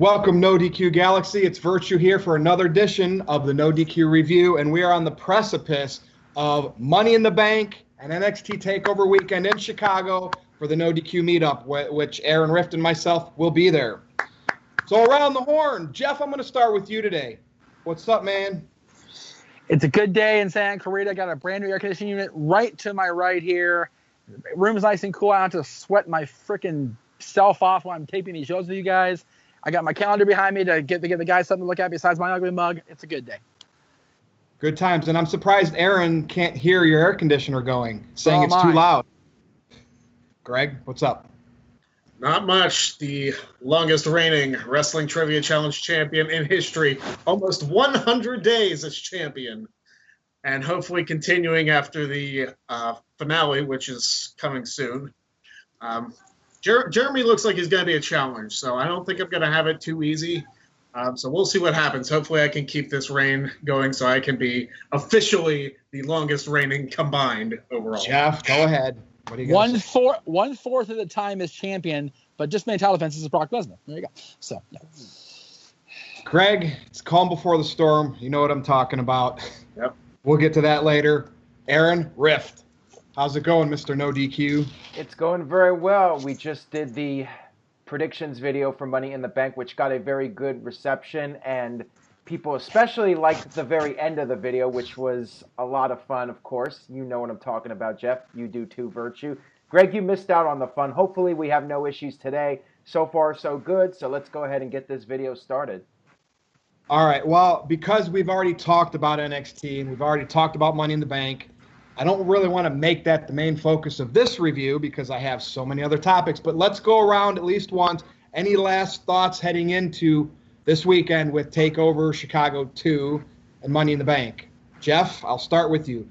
Welcome, NoDQ Galaxy. It's Virtue here for another edition of the NoDQ Review, and we are on the precipice of Money in the Bank and NXT TakeOver Weekend in Chicago for the NoDQ meetup, which Aaron Rift and myself will be there. So around the horn, Jeff, I'm going to start with you today. What's up, man? It's a good day in Santa Clarita. Got a brand new air conditioning unit right to my right here. Room's nice and cool. I don't have to sweat my freaking self off while I'm taping these shows with you guys. I got my calendar behind me to give the guys something to look at besides my ugly mug. It's a good day. Good times. And I'm surprised Aaron can't hear your air conditioner going, saying it's too loud. Greg, what's up? Not much. The longest reigning Wrestling Trivia Challenge champion in history. Almost 100 days as champion. And hopefully continuing after the finale, which is coming soon. Jeremy looks like he's going to be a challenge, so I don't think I'm going to have it too easy. So we'll see what happens. Hopefully I can keep this reign going so I can be officially the longest reigning combined overall. Jeff, go ahead. What do you got? One fourth of the time as champion, but just made title defenses as Brock Lesnar. There you go. So, yeah. Greg, it's calm before the storm. You know what I'm talking about. Yep. We'll get to that later. Aaron, Rift. How's it going, Mr. NoDQ? It's going very well. We just did the predictions video for Money in the Bank, which got a very good reception, and people especially liked the very end of the video, which was a lot of fun, of course. You know what I'm talking about, Jeff. You do too, Virtue. Greg, you missed out on the fun. Hopefully we have no issues today. So far, so good. So let's go ahead and get this video started. All right. Well, because we've already talked about NXT and we've already talked about Money in the Bank, I don't really want to make that the main focus of this review because I have so many other topics. But let's go around at least once. Any last thoughts heading into this weekend with TakeOver Chicago 2 and Money in the Bank? Jeff, I'll start with you.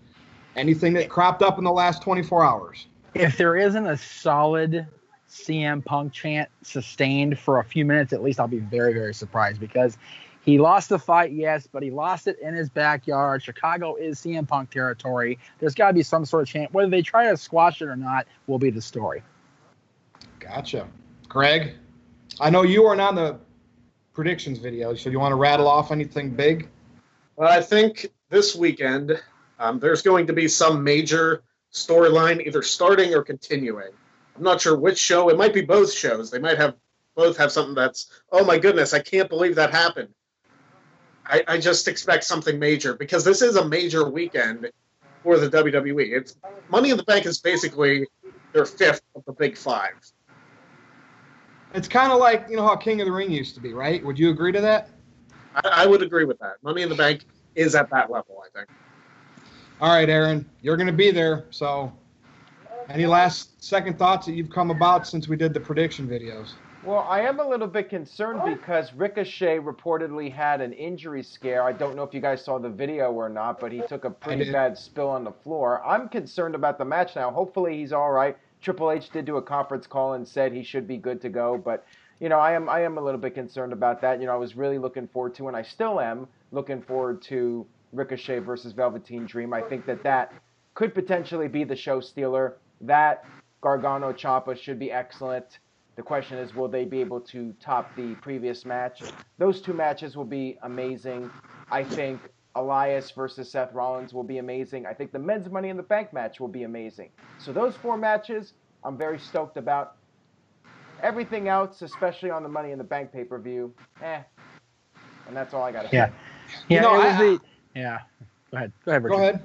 Anything that cropped up in the last 24 hours? If there isn't a solid CM Punk chant sustained for a few minutes, at least I'll be very, very surprised because he lost the fight, yes, but he lost it in his backyard. Chicago is CM Punk territory. There's got to be some sort of chant. Whether they try to squash it or not will be the story. Gotcha. Greg, I know you weren't on the predictions video, so you want to rattle off anything big? Well, I think this weekend there's going to be some major storyline either starting or continuing. I'm not sure which show. It might be both shows. They might both have something that's, oh my goodness, I can't believe that happened. I just expect something major because this is a major weekend for the WWE. Money in the Bank is basically their fifth of the big five. It's kind of like, you know, how King of the Ring used to be, right? Would you agree to that? I would agree with that. Money in the Bank is at that level, I think. All right, Aaron, you're going to be there. So any last second thoughts that you've come about since we did the prediction videos? Well, I am a little bit concerned because Ricochet reportedly had an injury scare. I don't know if you guys saw the video or not, but he took a pretty bad spill on the floor. I'm concerned about the match now. Hopefully he's all right. Triple H did do a conference call and said he should be good to go, but you know, I am a little bit concerned about that. You know, I was really looking forward to, and I still am looking forward to Ricochet versus Velveteen Dream. I think that could potentially be the show stealer. That Gargano Ciampa should be excellent. The question is, will they be able to top the previous match? Those two matches will be amazing. I think Elias versus Seth Rollins will be amazing. I think the men's Money in the Bank match will be amazing. So those four matches, I'm very stoked about. Everything else, especially on the Money in the Bank pay-per-view, And that's all I got to say. Yeah. You know, Go ahead. Richard. Go ahead.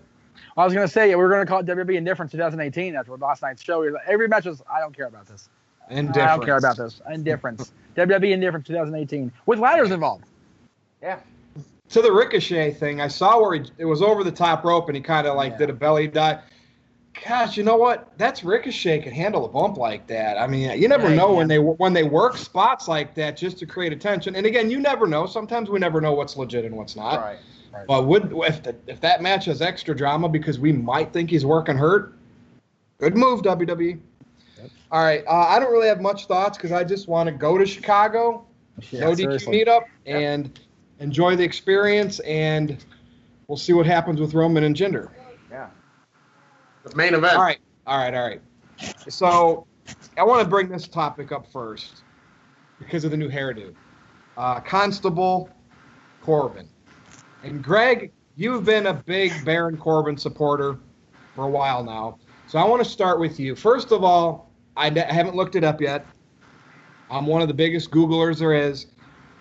I was going to say, we were going to call it WWE Indifference 2018 after last night's show. Every match was, I don't care about this. Indifference. I don't care about this. Indifference. WWE Indifference 2018 with ladders involved. Yeah. To the Ricochet thing, I saw where it was over the top rope and he kind of did a belly dive. Gosh, you know what? That's Ricochet can handle a bump like that. I mean, you never know when they work spots like that just to create attention. And again, you never know. Sometimes we never know what's legit and what's not. Right. But if that match has extra drama because we might think he's working hurt, good move, WWE. Yep. All right, I don't really have much thoughts because I just want to go to Chicago, NoDQ meetup, and enjoy the experience, and we'll see what happens with Roman and Jinder. Yeah. The main event. All right. So I want to bring this topic up first because of the new hairdo. Constable, Corbin. And Greg, you've been a big Baron Corbin supporter for a while now. So I want to start with you. First of all, I haven't looked it up yet. I'm one of the biggest Googlers there is.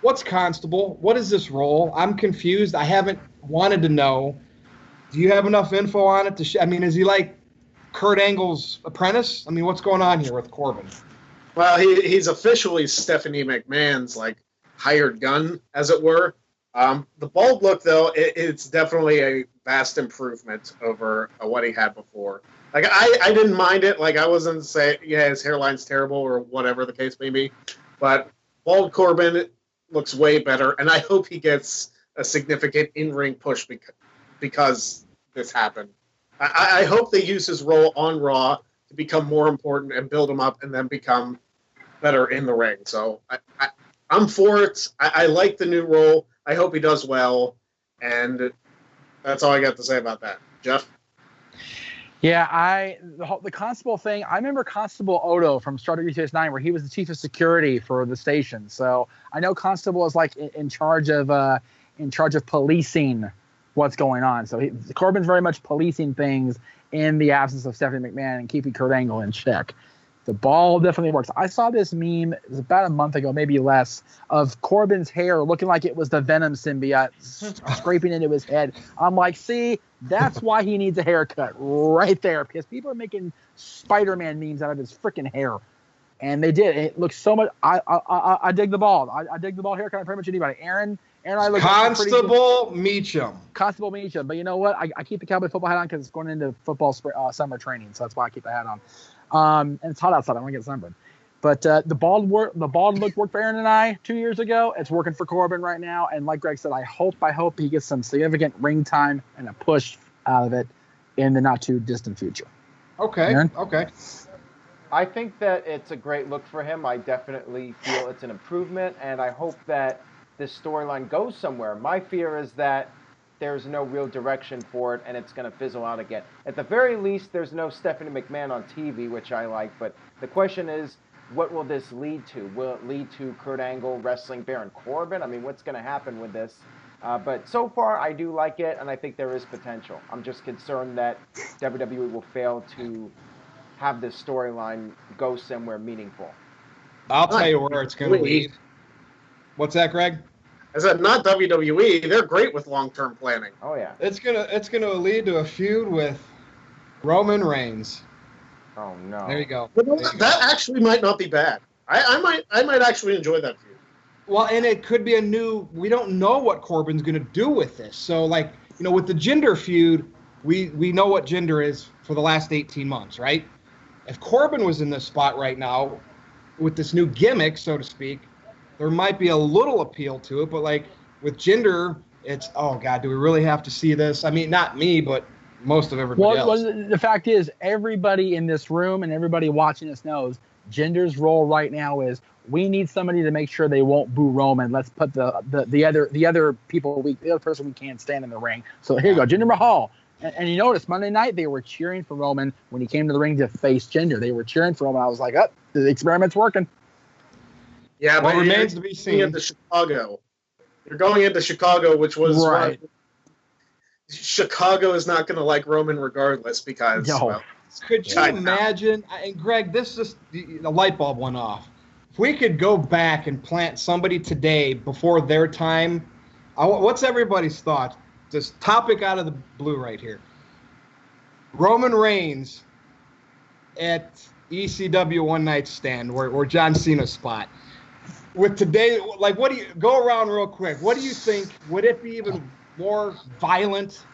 What's Constable? What is this role? I'm confused. I haven't wanted to know. Do you have enough info on it? I mean, is he like Kurt Angle's apprentice? I mean, what's going on here with Corbin? Well, he's officially Stephanie McMahon's like hired gun, as it were. The bald look, though, it's definitely a vast improvement over what he had before. Like, I didn't mind it. Like, I wasn't saying, yeah, his hairline's terrible or whatever the case may be. But bald Corbin looks way better, and I hope he gets a significant in-ring push because this happened. I hope they use his role on Raw to become more important and build him up and then become better in the ring. So I'm for it. I like the new role. I hope he does well. And that's all I got to say about that. Jeff? Yeah, the Constable thing, I remember Constable Odo from Star Trek Deep 9 where he was the chief of security for the station. So I know Constable is like in charge of policing what's going on. So Corbin's very much policing things in the absence of Stephanie McMahon and keeping Kurt Angle in check. The ball definitely works. I saw this meme, it was about a month ago, maybe less, of Corbin's hair looking like it was the Venom symbiote scraping into his head. I'm like, see, that's why he needs a haircut right there, because people are making Spider-Man memes out of his freaking hair. And they did. It looks so much. I dig the bald. I dig the bald haircut on pretty much anybody. Aaron and I look Constable Meacham. Constable Meacham. But you know what? I keep the cowboy football hat on because it's going into football summer training, so that's why I keep the hat on. And it's hot outside. I want to get sunburned. But the bald look worked for Aaron and I 2 years ago. It's working for Corbin right now. And like Greg said, I hope he gets some significant ring time and a push out of it in the not too distant future. Okay. Aaron? Okay. I think that it's a great look for him. I definitely feel it's an improvement, and I hope that this storyline goes somewhere. My fear is that there's no real direction for it, and it's going to fizzle out again. At the very least, there's no Stephanie McMahon on TV, which I like, but the question is, what will this lead to? Will it lead to Kurt Angle wrestling Baron Corbin? I mean, what's going to happen with this? But so far, I do like it, and I think there is potential. I'm just concerned that WWE will fail to have this storyline go somewhere meaningful. I'll tell you where it's going to lead. What's that, Greg? I said not WWE. They're great with long-term planning. Oh yeah. It's gonna lead to a feud with Roman Reigns. Oh no. There you go. But that actually might not be bad. I might actually enjoy that feud. Well, and it could be we don't know what Corbin's going to do with this. So, like, with the Jinder feud, we know what Jinder is for the last 18 months, right? If Corbin was in this spot right now with this new gimmick, so to speak, there might be a little appeal to it. But, like, with Jinder, it's, oh, God, do we really have to see this? I mean, not me, but most of everybody else. Well, the fact is, everybody in this room and everybody watching this knows Jinder's role right now is we need somebody to make sure they won't boo Roman. Let's put the other people, the other person we can't stand in the ring. So here you go, Jinder Mahal. And you notice Monday night they were cheering for Roman when he came to the ring to face Jinder. They were cheering for him. I was like, the experiment's working. Yeah, but it remains to be seen. Into Chicago. You're going into Chicago, which was right. Chicago is not going to like Roman regardless because. No. Well, could you imagine? And Greg, this just the light bulb went off. If we could go back and plant somebody today before their time, what's everybody's thought? Just topic out of the blue right here. Roman Reigns at ECW One Night Stand, or John Cena's spot. With today, like, what do you go around real quick? What do you think? Would it be even more violent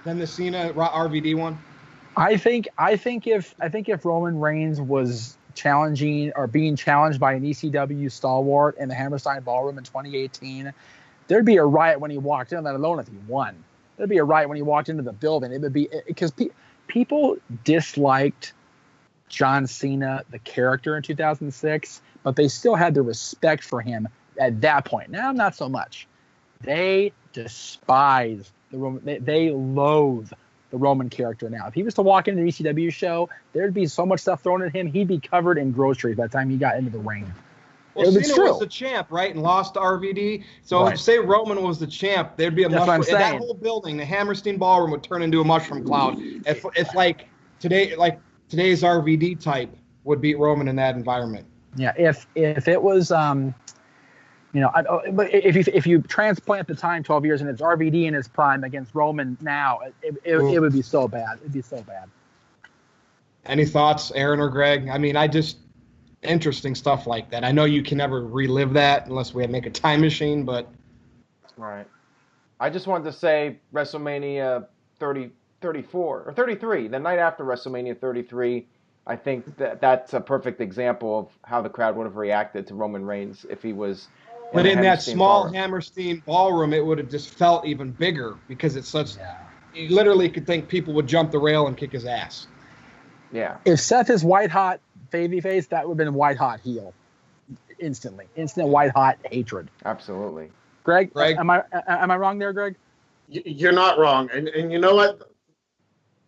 than the Cena RVD one? I think if Roman Reigns was challenging or being challenged by an ECW stalwart in the Hammerstein Ballroom in 2018, there'd be a riot when he walked in, let alone if he won. There'd be a riot when he walked into the building. It would be because people disliked John Cena, the character, in 2006, but they still had the respect for him at that point. Now, not so much. They despise the Roman. They loathe the Roman character now. If he was to walk into the ECW show, there'd be so much stuff thrown at him, he'd be covered in groceries by the time he got into the ring. Well, It's Cena true. was the champ, right, and lost to RVD. So Right. say Roman was the champ, there'd be a That's what I'm mushroom. That saying. whole building, the Hammerstein Ballroom, would turn into a mushroom cloud. If like today's RVD type would beat Roman in that environment. Yeah, if it was, but if you transplant the time 12 years and it's RVD in his prime against Roman now, it would be so bad. It'd be so bad. Any thoughts, Aaron or Greg? I mean, interesting stuff like that. I know you can never relive that unless we make a time machine, but. Right. I just wanted to say WrestleMania 34 or 33, the night after WrestleMania 33. I think that's a perfect example of how the crowd would have reacted to Roman Reigns if he was. But in that small ballroom. Hammerstein Ballroom, it would have just felt even bigger because it's such. Yeah. You literally could think people would jump the rail and kick his ass. Yeah. If Seth is white hot babyface, that would have been white hot heel, instantly, instant white hot hatred. Absolutely. Greg, am I wrong there, Greg? You're not wrong, and you know what?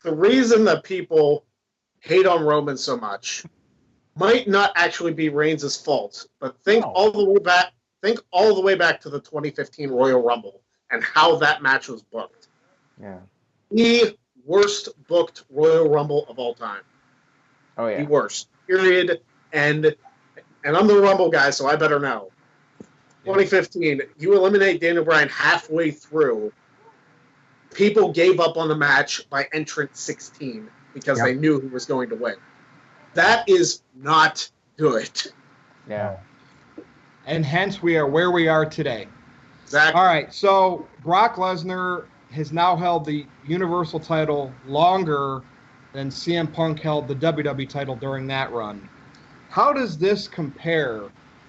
The reason that people hate on Roman so much might not actually be Reigns' fault, but think all the way back. Think all the way back to the 2015 Royal Rumble and how that match was booked. Yeah. The worst booked Royal Rumble of all time. Oh yeah. The worst. Period. And I'm the Rumble guy, so I better know. 2015, you eliminate Daniel Bryan halfway through. People gave up on the match by entrant 16 because they knew who was going to win. That is not good. Yeah. And hence we are where we are today. Exactly. All right, so Brock Lesnar has now held the Universal title longer than CM Punk held the WWE title during that run. How does this compare?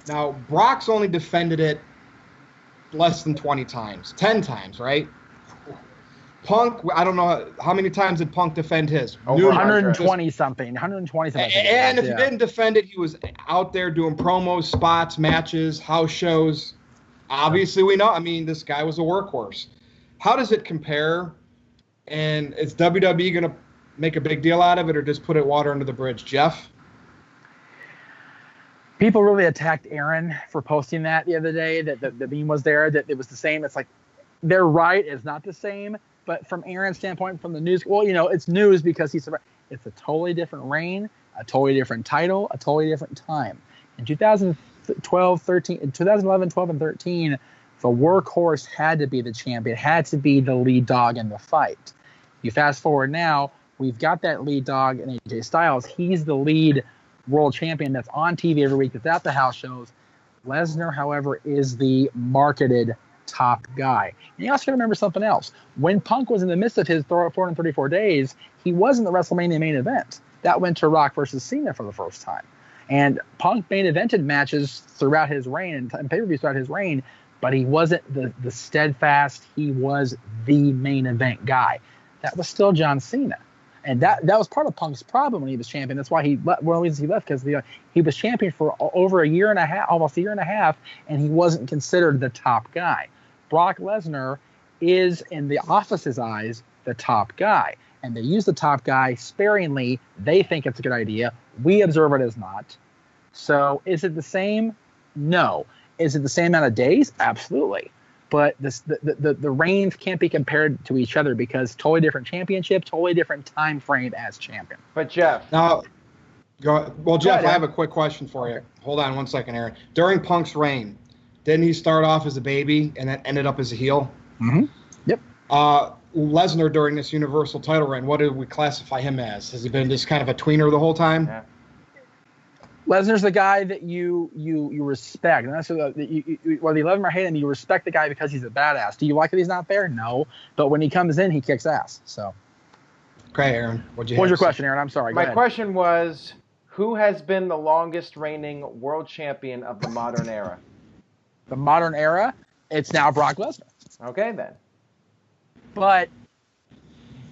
Now, Brock's only defended it less than 20 times, 10 times, right? Punk, I don't know how many times did Punk defend his? Over 120 something. 120 something. And if he didn't defend it, he was out there doing promos, spots, matches, house shows. Obviously, we know. I mean, this guy was a workhorse. How does it compare? And is WWE going to make a big deal out of it or just put it water under the bridge? Jeff? People really attacked Aaron for posting that the other day, that the meme was there, that it was the same. It's like, they're right. It's not the same. But from Aaron's standpoint, from the news, well, it's news because it's a totally different reign, a totally different title, a totally different time. In 2012, 13, in 2011, 12, and 13, the workhorse had to be the champion, had to be the lead dog in the fight. You fast forward now, we've got that lead dog in AJ Styles. He's the lead world champion that's on TV every week, that's at the house shows. Lesnar, however, is the marketed top guy. And you also got to remember something else. When Punk was in the midst of his 434 days, he was in the WrestleMania main event. That went to Rock versus Cena for the first time. And Punk main evented matches throughout his reign and pay-per-views throughout his reign, but he wasn't the steadfast, he was the main event guy. That was still John Cena. And that was part of Punk's problem when he was champion. That's why one of the reasons he left, because he was champion for over a year and a half, almost a year and a half, and he wasn't considered the top guy. Brock Lesnar is, in the office's eyes, the top guy. And they use the top guy sparingly. They think it's a good idea. We observe it as not. So is it the same? No. Is it the same amount of days? Absolutely. But the reigns can't be compared to each other because totally different championship, totally different time frame as champion. But Jeff. Now, Jeff, I have a quick question for you. Hold on one second, Aaron. During Punk's reign, didn't he start off as a baby and then ended up as a heel? Mm-hmm. Yep. Lesnar, during this Universal title reign, what do we classify him as? Has he been just kind of a tweener the whole time? Yeah. Lesnar's the guy that you respect. And that's whether you love him or hate him, you respect the guy because he's a badass. Do you like that he's not there? No. But when he comes in, he kicks ass. So. Okay, Aaron. What was your question, Aaron? I'm sorry. My question was, who has been the longest reigning world champion of the modern era? The modern era? It's now Brock Lesnar. Okay, then. But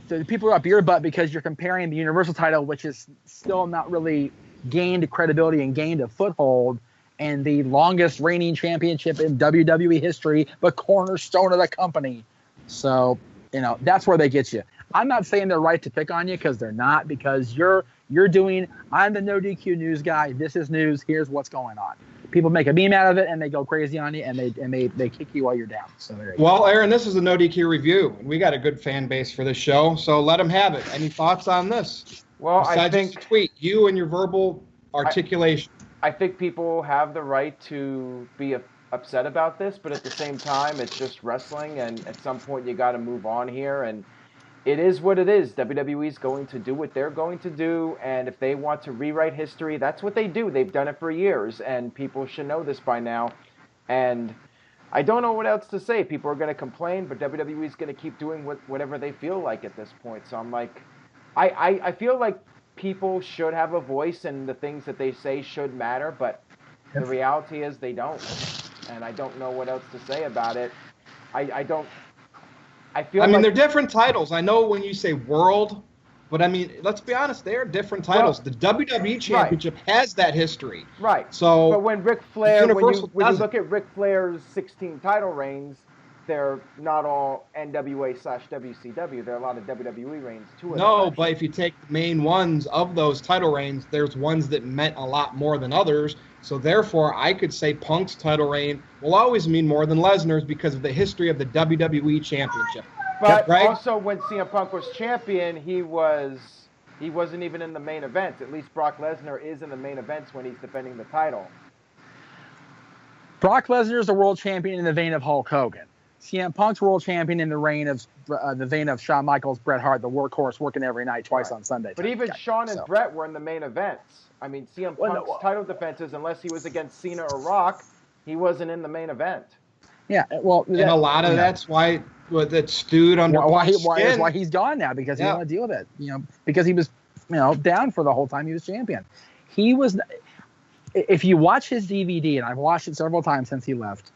the people are up your butt because you're comparing the Universal title, which is still not really gained credibility and gained a foothold, and the longest reigning championship in WWE history, the cornerstone of the company. So, that's where they get you. I'm not saying they're right to pick on you because they're not, because you're doing, I'm the NoDQ news guy. This is news. Here's what's going on. people make a meme out of it, and they go crazy on you, and they kick you while you're down. So there you go. Well, Aaron, this is a NoDQ review, and we got a good fan base for this show, so let them have it. Any thoughts on this? Well, Besides I think just tweet, you and your verbal articulation. I think people have the right to be upset about this, but at the same time, it's just wrestling, and at some point you got to move on here, and it is what it is. WWE's going to do what they're going to do, and if they want to rewrite history, that's what they do. They've done it for years, and people should know this by now. And I don't know what else to say. People are going to complain, but WWE's going to keep doing whatever they feel like at this point. So I'm like, I feel like people should have a voice, and the things that they say should matter, but the reality is they don't. And I don't know what else to say about it. I mean, they're different titles. I know when you say world, but I mean, let's be honest, they're different titles. The WWE Championship has that history. Right. So, but when Ric Flair, when you look at Ric Flair's 16 title reigns, they're not all NWA/WCW. There are a lot of WWE reigns too. No, but if you take the main ones of those title reigns, there's ones that meant a lot more than others. So therefore, I could say Punk's title reign will always mean more than Lesnar's because of the history of the WWE Championship. But also, when CM Punk was champion, he wasn't even in the main event. At least Brock Lesnar is in the main events when he's defending the title. Brock Lesnar is the world champion in the vein of Hulk Hogan. CM Punk's world champion in the vein of Shawn Michaels, Bret Hart, the workhorse working every night, twice on Sunday. But even Shawn and Bret were in the main events. I mean, CM Punk's title defenses, unless he was against Cena or Rock, he wasn't in the main event. Yeah, well, and a lot of that's why that stewed under why he's gone now, because he didn't want to deal with it. Because he was down for the whole time he was champion. He was. If you watch his DVD, and I've watched it several times since he left,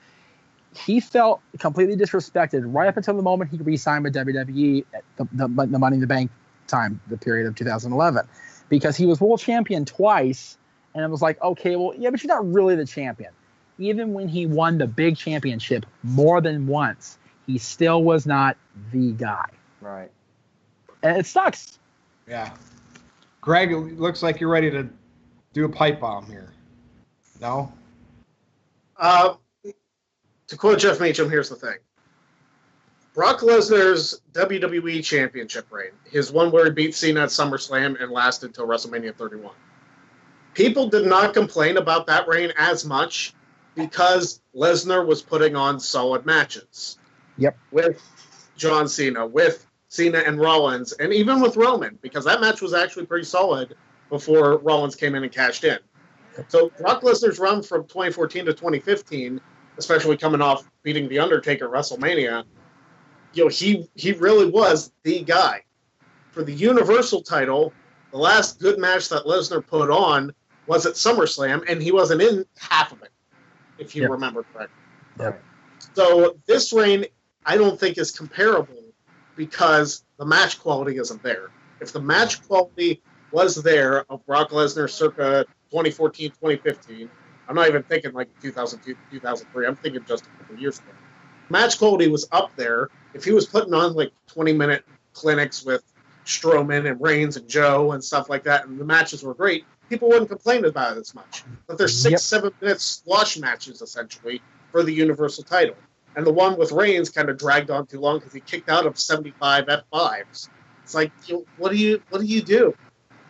he felt completely disrespected right up until the moment he re-signed with WWE at the Money in the Bank time, the period of 2011, because he was world champion twice, and it was like, okay, well, yeah, but you're not really the champion. Even when he won the big championship more than once, he still was not the guy. Right. And it sucks. Yeah. Greg, it looks like you're ready to do a pipe bomb here. No? To quote Jeff Meacham, here's the thing. Brock Lesnar's WWE Championship reign, his one where he beat Cena at SummerSlam and lasted till WrestleMania 31. People did not complain about that reign as much because Lesnar was putting on solid matches. Yep. With John Cena, with Cena and Rollins, and even with Roman, because that match was actually pretty solid before Rollins came in and cashed in. So Brock Lesnar's run from 2014 to 2015, especially coming off beating The Undertaker at WrestleMania, he really was the guy. For the Universal title, the last good match that Lesnar put on was at SummerSlam, and he wasn't in half of it, if you remember correctly. Yep. So this reign, I don't think is comparable because the match quality isn't there. If the match quality was there of Brock Lesnar circa 2014, 2015, I'm not even thinking like 2002, 2003. I'm thinking just a couple years ago. Match quality was up there. If he was putting on like 20-minute clinics with Strowman and Reigns and Joe and stuff like that, and the matches were great, people wouldn't complain about it as much. But they're 6-7 minute squash matches, essentially, for the Universal title. And the one with Reigns kind of dragged on too long because he kicked out of 75 F5s. It's like, what do you do?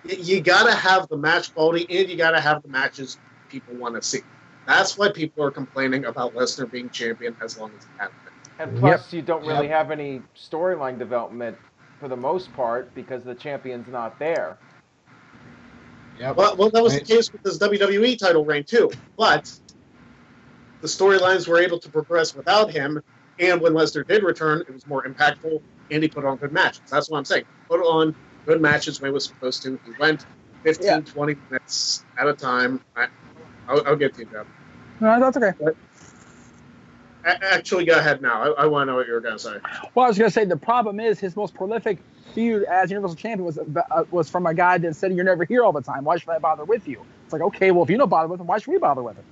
You got to have the match quality, and you got to have the matches people want to see. That's why people are complaining about Lesnar being champion as long as he has been. And plus, you don't really have any storyline development for the most part because the champion's not there. Yep. Well, that was the case with his WWE title reign too. But the storylines were able to progress without him, and when Lesnar did return, it was more impactful, and he put on good matches. That's what I'm saying. Put on good matches when he was supposed to. He went 15, 20 minutes at a time. I'll get to you, Jeff. No, that's okay. But, actually, go ahead now. I want to know what you were going to say. Well, I was going to say the problem is his most prolific feud as Universal Champion was from a guy that said you're never here all the time. Why should I bother with you? It's like, okay, well, if you don't bother with him, why should we bother with him?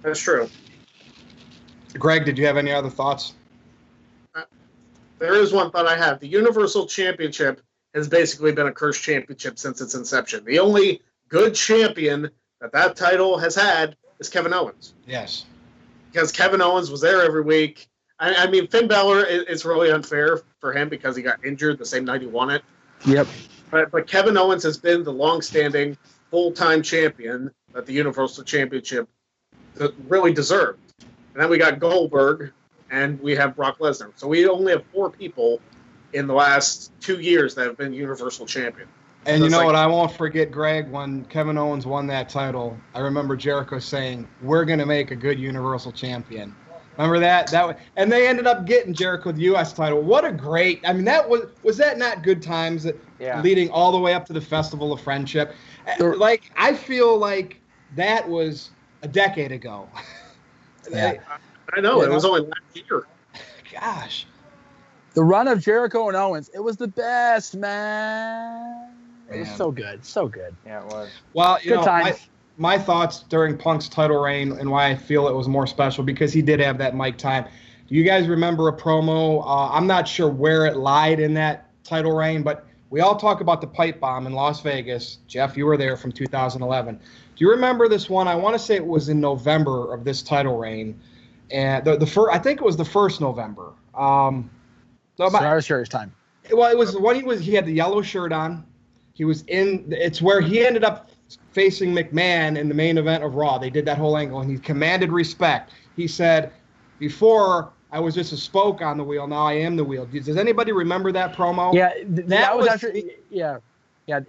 That's true. Greg, did you have any other thoughts? There is one thought I have. The Universal Championship has basically been a cursed championship since its inception. The only good champion that title has had is Kevin Owens. Yes. Because Kevin Owens was there every week. I mean, Finn Balor, it's really unfair for him because he got injured the same night he won it. Yep. But Kevin Owens has been the long-standing full-time champion that the Universal Championship really deserved. And then we got Goldberg, and we have Brock Lesnar. So we only have 4 people in the last 2 years that have been Universal Champion. And So you it's know like- what? I won't forget, Greg, when Kevin Owens won that title. I remember Jericho saying, "We're going to make a good Universal Champion." Remember that? And they ended up getting Jericho the U.S. title. What a great! I mean, that was that not good times? Yeah. Leading all the way up to the Festival of Friendship. Like, I feel like that was a decade ago. Yeah. I know, You it know? was only last year. Gosh. The run of Jericho and Owens, it was the best, man. It was Man. so good, so good. Yeah, it was. Well, you Good know, times. my thoughts during Punk's title reign and why I feel it was more special because he did have that mic time. Do you guys remember a promo? I'm not sure where it lied in that title reign, but we all talk about the pipe bomb in Las Vegas. Jeff, you were there from 2011. Do you remember this one? I want to say it was in November of this title reign, and the first, I think it was the first November. Survivor Series time. Well, it was when he had the yellow shirt on. He was it's where he ended up facing McMahon in the main event of Raw. They did that whole angle, and he commanded respect. He said, "Before I was just a spoke on the wheel. Now I am the wheel." Does anybody remember that promo? Yeah, That that was was- after. Yeah.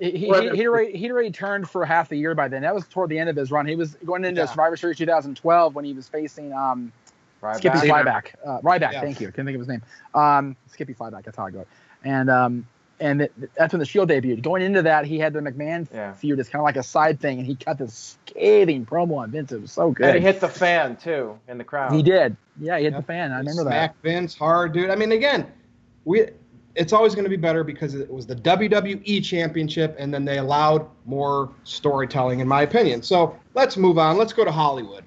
He'd already turned for half the year by then. That was toward the end of his run. He was going into Yeah. Survivor Series 2012 when he was facing Right Skippy back. Flyback. Ryback, Yeah. thank you. Couldn't think of his name. Skippy Flyback, that's how I go. And that's when the Shield debuted. Going into that, he had the McMahon Yeah. feud as kind of like a side thing, and he cut this scathing promo on Vince. It was so good. And he hit the fan too in the crowd. He did. Yeah, he hit Yep. the fan. I remember Smack Vince hard, dude. I mean, again, it's always going to be better because it was the WWE Championship, and then they allowed more storytelling, in my opinion. So let's move on. Let's go to Hollywood.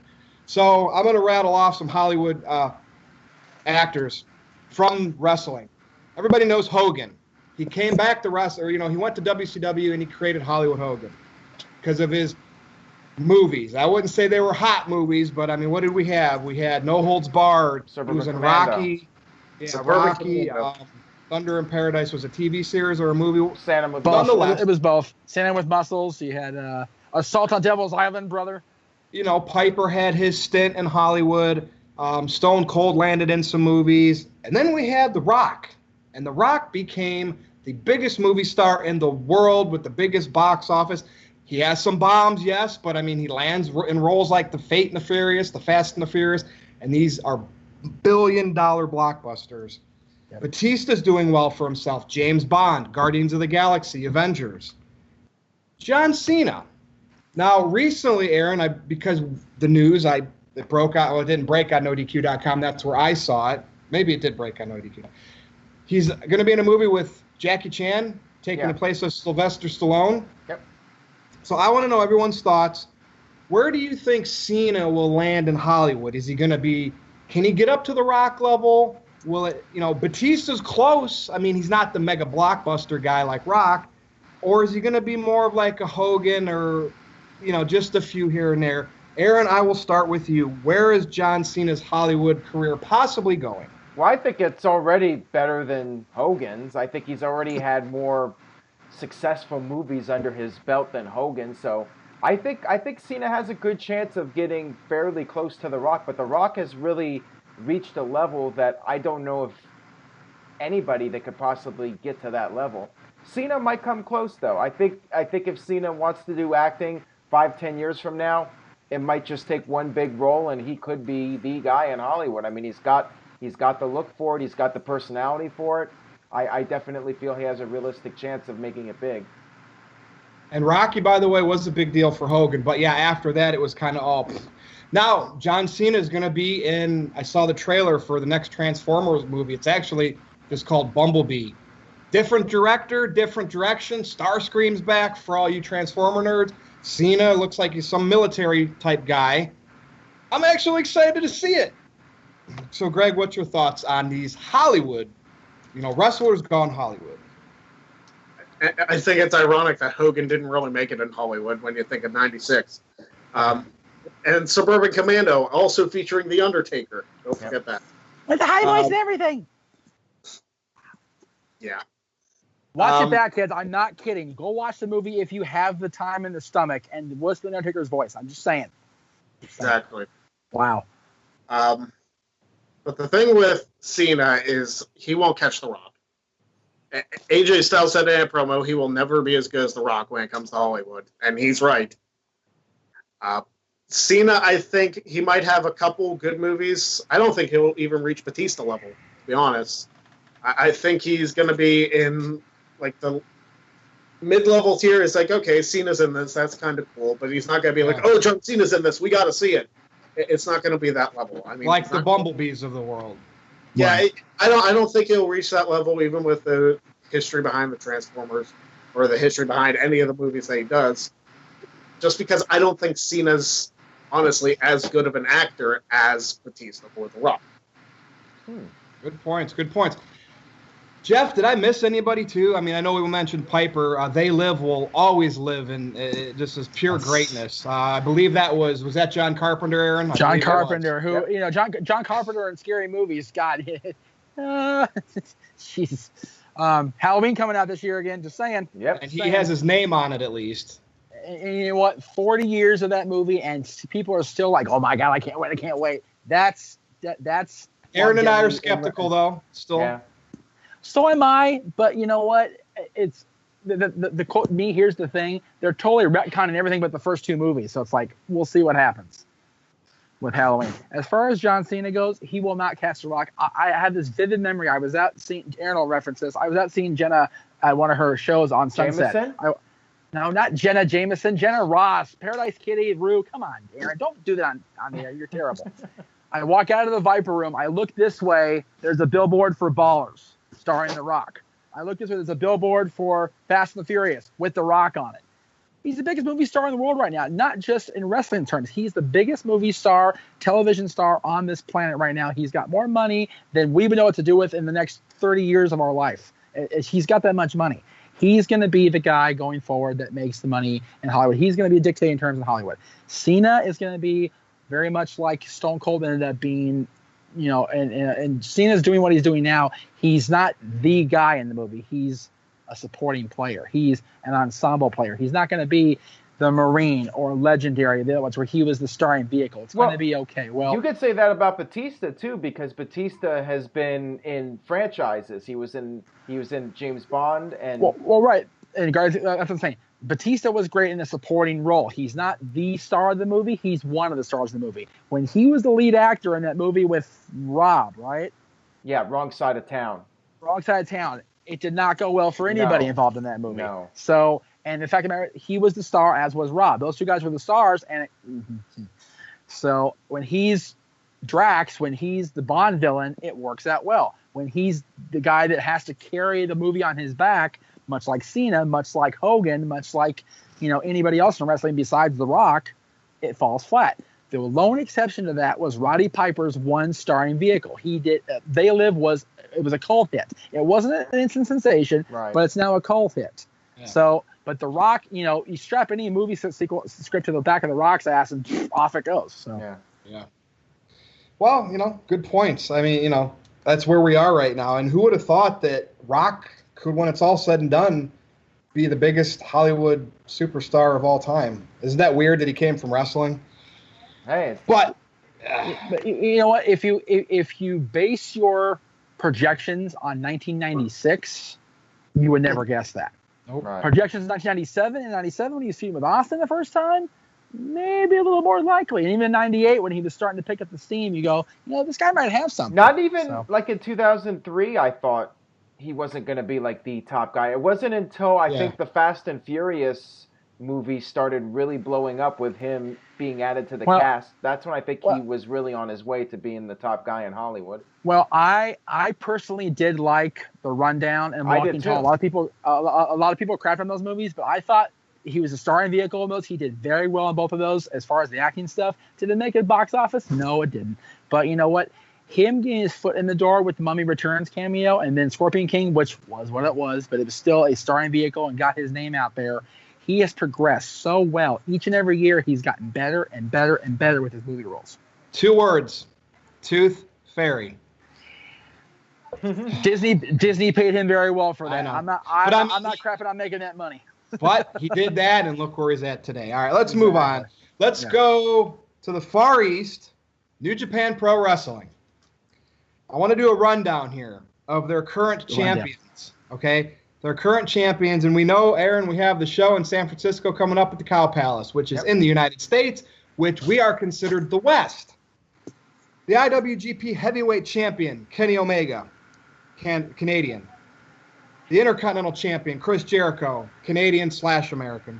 So I'm going to rattle off some Hollywood actors from wrestling. Everybody knows Hogan. He came back to wrestle, he went to WCW and he created Hollywood Hogan because of his movies. I wouldn't say they were hot movies, but I mean, what did we have? We had No Holds Barred. He was in Commando. Rocky. Yeah, Suburban Rocky. Commando. Thunder in Paradise was a TV series or a movie. Santa with Both. Nonetheless- It was both. Santa with Muscles. You had Assault on Devil's Island, brother. Piper had his stint in Hollywood. Stone Cold landed in some movies. And then we had The Rock. And The Rock became the biggest movie star in the world with the biggest box office. He has some bombs, yes, but I mean, he lands in roles like The Fate and the Furious, The Fast and the Furious, and these are billion-dollar blockbusters. Yep. Batista's doing well for himself. James Bond, Guardians of the Galaxy, Avengers. John Cena. Now, recently, Aaron, because the news, it broke out. Well, it didn't break on NoDQ.com. That's where I saw it. Maybe it did break on NoDQ. He's going to be in a movie with Jackie Chan, taking Yeah. the place of Sylvester Stallone. Yep. So I want to know everyone's thoughts. Where do you think Cena will land in Hollywood? Is he going to be? Can he get up to the Rock level? Will it? Batista's close. I mean, he's not the mega blockbuster guy like Rock, or is he going to be more of like a Hogan or, just a few here and there? Aaron, I will start with you. Where is John Cena's Hollywood career possibly going? Well, I think it's already better than Hogan's. I think he's already had more successful movies under his belt than Hogan. So I think Cena has a good chance of getting fairly close to The Rock. But The Rock has really reached a level that I don't know of anybody that could possibly get to that level. Cena might come close though. I think if Cena wants to do acting 5-10 years from now, it might just take one big role and he could be the guy in Hollywood. I mean, he's got the look for it. He's got the personality for it. I definitely feel he has a realistic chance of making it big. And Rocky, by the way, was a big deal for Hogan. But yeah, after that, it was kind of all. Now, John Cena is going to be in, I saw the trailer for the next Transformers movie. It's actually just called Bumblebee. Different director, different direction. Starscream's back for all you Transformer nerds. Cena looks like he's some military type guy. I'm actually excited to see it. So, Greg, what's your thoughts on these Hollywood, wrestlers gone Hollywood? I think it's ironic that Hogan didn't really make it in Hollywood when you think of '96. And Suburban Commando, also featuring The Undertaker. Don't forget that. With the high voice and everything. Yeah. Watch it back, kids. I'm not kidding. Go watch the movie if you have the time and the stomach and listen to The Undertaker's voice. I'm just saying. Exactly. Wow. But the thing with Cena is he won't catch The Rock. AJ Styles said in a promo he will never be as good as The Rock when it comes to Hollywood. And he's right. Cena, I think he might have a couple good movies. I don't think he'll even reach Batista level, to be honest. I think he's going to be in like the mid-level tier. It's like, okay, Cena's in this. That's kind of cool. But he's not going to be like, oh, John Cena's in this. We got to see it. It's not going to be that level. I mean, like the Bumblebees of the world. Yeah, I don't think he'll reach that level, even with the history behind the Transformers or the history behind any of the movies that he does. Just because I don't think Cena's honestly as good of an actor as Batista or The Rock. Good points. Good points. Jeff, did I miss anybody too? I mean, I know we mentioned Piper. They Live will always live in just as pure greatness. I believe that was that John Carpenter, Aaron? John Carpenter, who John Carpenter in scary movies. God, jeez. Halloween coming out this year again. Just saying. Yep. And he has his name on it at least. And you know what? 40 years of that movie, and people are still like, "Oh my God, I can't wait." That's. Aaron and I are skeptical though. Still. Yeah. So am I, but you know what? It's the quote me. Here's the thing: they're totally retconning everything but the first two movies. So it's like we'll see what happens with Halloween. As far as John Cena goes, he will not catch The Rock. I have this vivid memory. I was out seeing Aaron will reference this. I was out seeing Jenna at one of her shows on Sunset. No, not Jenna Jameson. Jenna Ross, Paradise Kitty, Rue. Come on, Aaron, don't do that on the air. You're terrible. I walk out of the Viper Room. I look this way. There's a billboard for Ballers, starring The Rock. I look this way. There's a billboard for Fast and the Furious with The Rock on it. He's the biggest movie star in the world right now, not just in wrestling terms. He's the biggest movie star, television star on this planet right now. He's got more money than we would know what to do with in the next 30 years of our life. He's got that much money. He's going to be the guy going forward that makes the money in Hollywood. He's going to be a dictator in terms of Hollywood. Cena is going to be very much like Stone Cold ended up being, and Cena's doing what he's doing now. He's not the guy in the movie. He's a supporting player. He's an ensemble player. He's not going to be the Marine or Legendary, the other ones where he was the starring vehicle. It's going to be okay. Well, you could say that about Batista too, because Batista has been in franchises. He was in James Bond and well, right. And guys, that's what I'm saying. Batista was great in a supporting role. He's not the star of the movie. He's one of the stars of the movie. When he was the lead actor in that movie with Rob, right? Yeah, Wrong Side of Town. Wrong Side of Town. It did not go well for anybody involved in that movie. No. So, and the fact of the matter, he was the star, as was Rob. Those two guys were the stars. And so when he's Drax, when he's the Bond villain, it works out well. When he's the guy that has to carry the movie on his back, much like Cena, much like Hogan, much like anybody else in wrestling besides The Rock, it falls flat. The lone exception to that was Roddy Piper's one starring vehicle. He did. They Live was a cult hit. It wasn't an instant sensation, right, but it's now a cult hit. Yeah. So, but The Rock, you strap any movie script to the back of The Rock's ass and off it goes. So yeah. Well, good points. I mean, that's where we are right now. And who would have thought that Rock could, when it's all said and done, be the biggest Hollywood superstar of all time? Isn't that weird that he came from wrestling? Hey, but you know what? If you base your projections on 1996, you would never guess that. Nope. Right. Projections 1997 and 97 when he was feuding with Austin the first time, maybe a little more likely. And even in 98 when he was starting to pick up the steam, you go, this guy might have something. Not even like in 2003, I thought he wasn't going to be like the top guy. It wasn't until I think the Fast and Furious movie started really blowing up with him being added to the cast. That's when I think he was really on his way to being the top guy in Hollywood. Well, I personally did like The Rundown and Walking Tall. A lot of people crapped on those movies, but I thought he was a starring vehicle in those. He did very well in both of those as far as the acting stuff. Did it make it box office? No, it didn't. But you know what? Him getting his foot in the door with the Mummy Returns cameo and then Scorpion King, which was what it was, but it was still a starring vehicle and got his name out there. He has progressed so well. Each and every year, he's gotten better and better and better with his movie roles. 2 words. Tooth Fairy. Disney paid him very well for that. I know. I'm not crapping on making that money. But he did that, and look where he's at today. All right, let's move on. Let's go to the Far East, New Japan Pro Wrestling. I want to do a rundown here of their current champions, okay? Their current champions, and we know, Aaron, we have the show in San Francisco coming up at the Cow Palace, which is in the United States, which we are considered the West. The IWGP Heavyweight Champion, Kenny Omega, Canadian. The Intercontinental Champion, Chris Jericho, Canadian/American.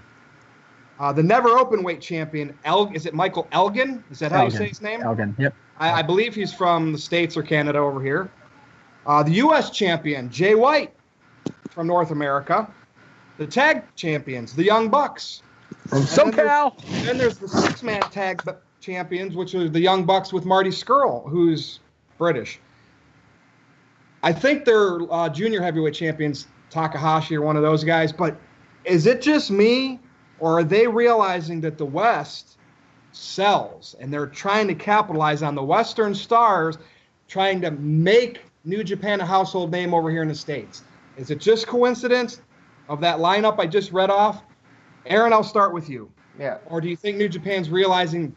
The Never Openweight Champion, is it Michael Elgin? Is that how you say his name? Elgin, yep. I believe he's from the States or Canada over here. The U.S. Champion, Jay White from North America. The Tag Champions, the Young Bucks. From SoCal. Then there's the 6-man Tag Champions, which are the Young Bucks with Marty Scurll, who's British. I think they're junior heavyweight champions, Takahashi or one of those guys, but is it just me, or are they realizing that the West sells, and they're trying to capitalize on the Western stars, trying to make New Japan a household name over here in the States? Is it just coincidence of that lineup I just read off? Aaron, I'll start with you. Yeah. Or do you think New Japan's realizing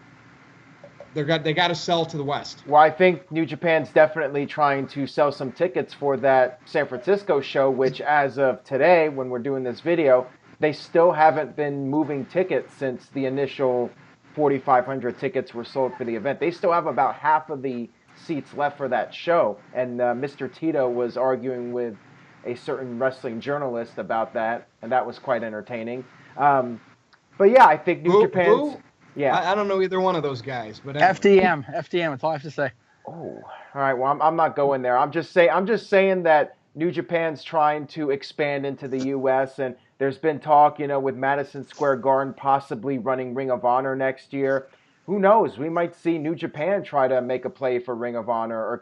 they got to sell to the West? Well, I think New Japan's definitely trying to sell some tickets for that San Francisco show, which as of today, when we're doing this video, they still haven't been moving tickets since the initial 4,500 tickets were sold for the event. They still have about half of the seats left for that show. And Mr. Tito was arguing with a certain wrestling journalist about that, and that was quite entertaining. But yeah, I think New Japan's... Yeah, I don't know either one of those guys, but anyway. FDM. That's all I have to say. Oh, all right. Well, I'm not going there. I'm just saying that New Japan's trying to expand into the U.S. and there's been talk, with Madison Square Garden possibly running Ring of Honor next year. Who knows? We might see New Japan try to make a play for Ring of Honor, or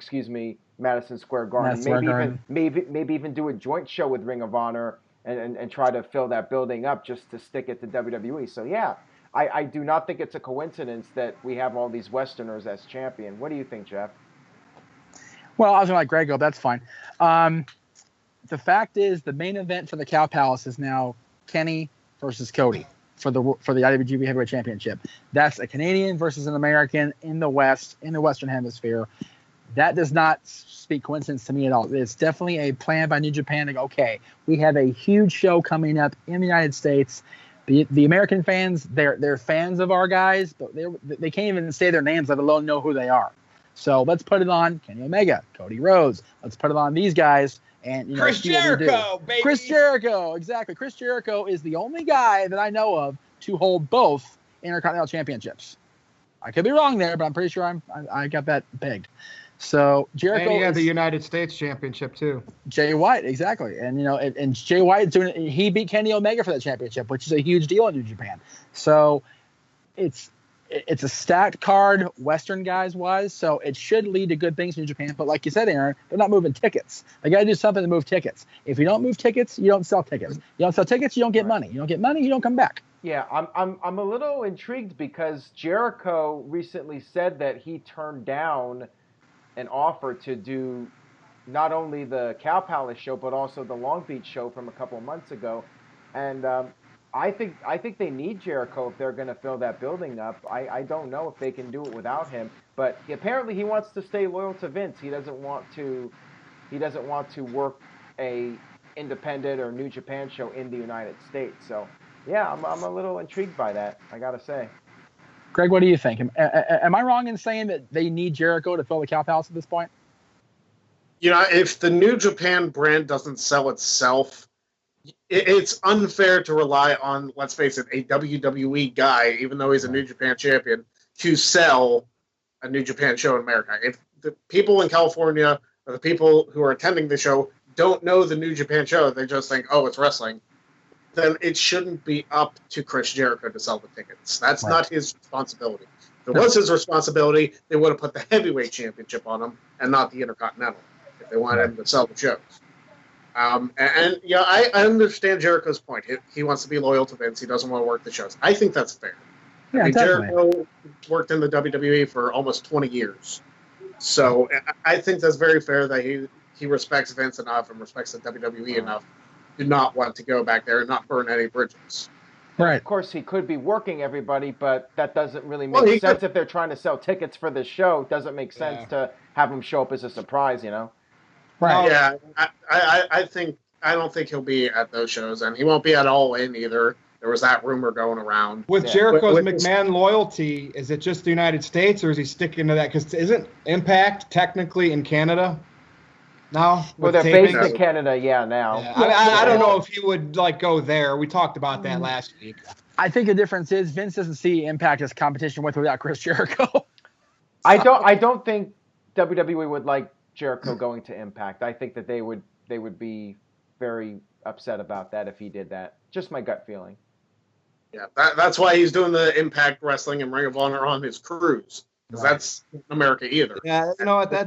Madison Square Garden. Maybe even do a joint show with Ring of Honor and try to fill that building up just to stick it to WWE. So yeah. I do not think it's a coincidence that we have all these Westerners as champion. What do you think, Jeff? Well, I was going to let Greg go. That's fine. The fact is, the main event for the Cow Palace is now Kenny versus Cody for the IWGP Heavyweight Championship. That's a Canadian versus an American in the West, in the Western Hemisphere. That does not speak coincidence to me at all. It's definitely a plan by New Japan to go, okay, we have a huge show coming up in the United States. The American fans, they're fans of our guys, but they can't even say their names, let alone know who they are. So let's put it on Kenny Omega, Cody Rhodes. Let's put it on these guys. And Chris Jericho, baby. Chris Jericho, exactly. Chris Jericho is the only guy that I know of to hold both Intercontinental Championships. I could be wrong there, but I'm pretty sure I got that pegged. So Jericho, and he had the United States Championship too. Jay White, exactly, and and Jay White he beat Kenny Omega for that championship, which is a huge deal in New Japan. So it's a stacked card, Western guys wise. So it should lead to good things in New Japan. But like you said, Aaron, they're not moving tickets. They got to do something to move tickets. If you don't move tickets, you don't sell tickets. You don't sell tickets, you don't get money. You don't get money, you don't come back. Yeah, I'm a little intrigued because Jericho recently said that he turned down an offer to do not only the Cow Palace show but also the Long Beach show from a couple of months ago, and I think they need Jericho if they're going to fill that building up. I don't know if they can do it without him, but apparently he wants to stay loyal to Vince. He doesn't want to work a independent or New Japan show in the United States. So yeah, I'm a little intrigued by that, I gotta say. Greg, what do you think? Am I wrong in saying that they need Jericho to fill the Cow Palace at this point? If the New Japan brand doesn't sell itself, it's unfair to rely on, let's face it, a WWE guy, even though he's a New Japan champion, to sell a New Japan show in America. If the people in California or the people who are attending the show don't know the New Japan show, they just think, oh, it's wrestling, then it shouldn't be up to Chris Jericho to sell the tickets. That's not his responsibility. If it was his responsibility, they would have put the heavyweight championship on him and not the Intercontinental if they wanted him to sell the shows. I understand Jericho's point. He wants to be loyal to Vince. He doesn't want to work the shows. I think that's fair. Yeah, I mean, definitely. Jericho worked in the WWE for almost 20 years. So I think that's very fair that he respects Vince enough and respects the WWE enough to not want to go back there and not burn any bridges. Right. Of course, he could be working everybody, but that doesn't really make sense if they're trying to sell tickets for the show. It doesn't make sense to have him show up as a surprise, you know? Right. Yeah, I don't think he'll be at those shows, and he won't be at All In either. There was that rumor going around. With Jericho's McMahon loyalty, is it just the United States, or is he sticking to that? Because isn't Impact technically in Canada now? Well, they're based in Canada, now. Yeah. I don't know if he would go there. We talked about that last week. I think the difference is Vince doesn't see Impact as competition with or without Chris Jericho. I don't think WWE would like Jericho going to Impact. I think that they would be very upset about that if he did that. Just my gut feeling. Yeah, that's why he's doing the Impact Wrestling and Ring of Honor on his cruise, because that's not America either. Yeah,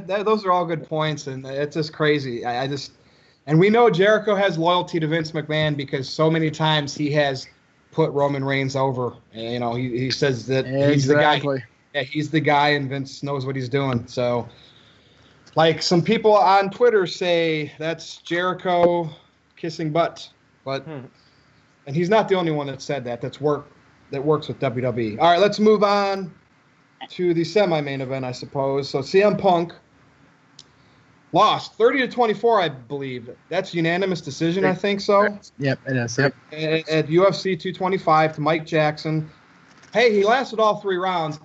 those are all good points, and it's just crazy. And we know Jericho has loyalty to Vince McMahon because so many times he has put Roman Reigns over. And, he says that he's the guy. Yeah, he's the guy, and Vince knows what he's doing. So, like some people on Twitter say, that's Jericho kissing butt, but. And he's not the only one that said that. That works with WWE. All right, let's move on to the semi-main event, I suppose. So CM Punk lost 30-24, I believe. That's unanimous decision, I think so. Yep, it is. Yep. At UFC 225 to Mike Jackson. Hey, he lasted all 3 rounds.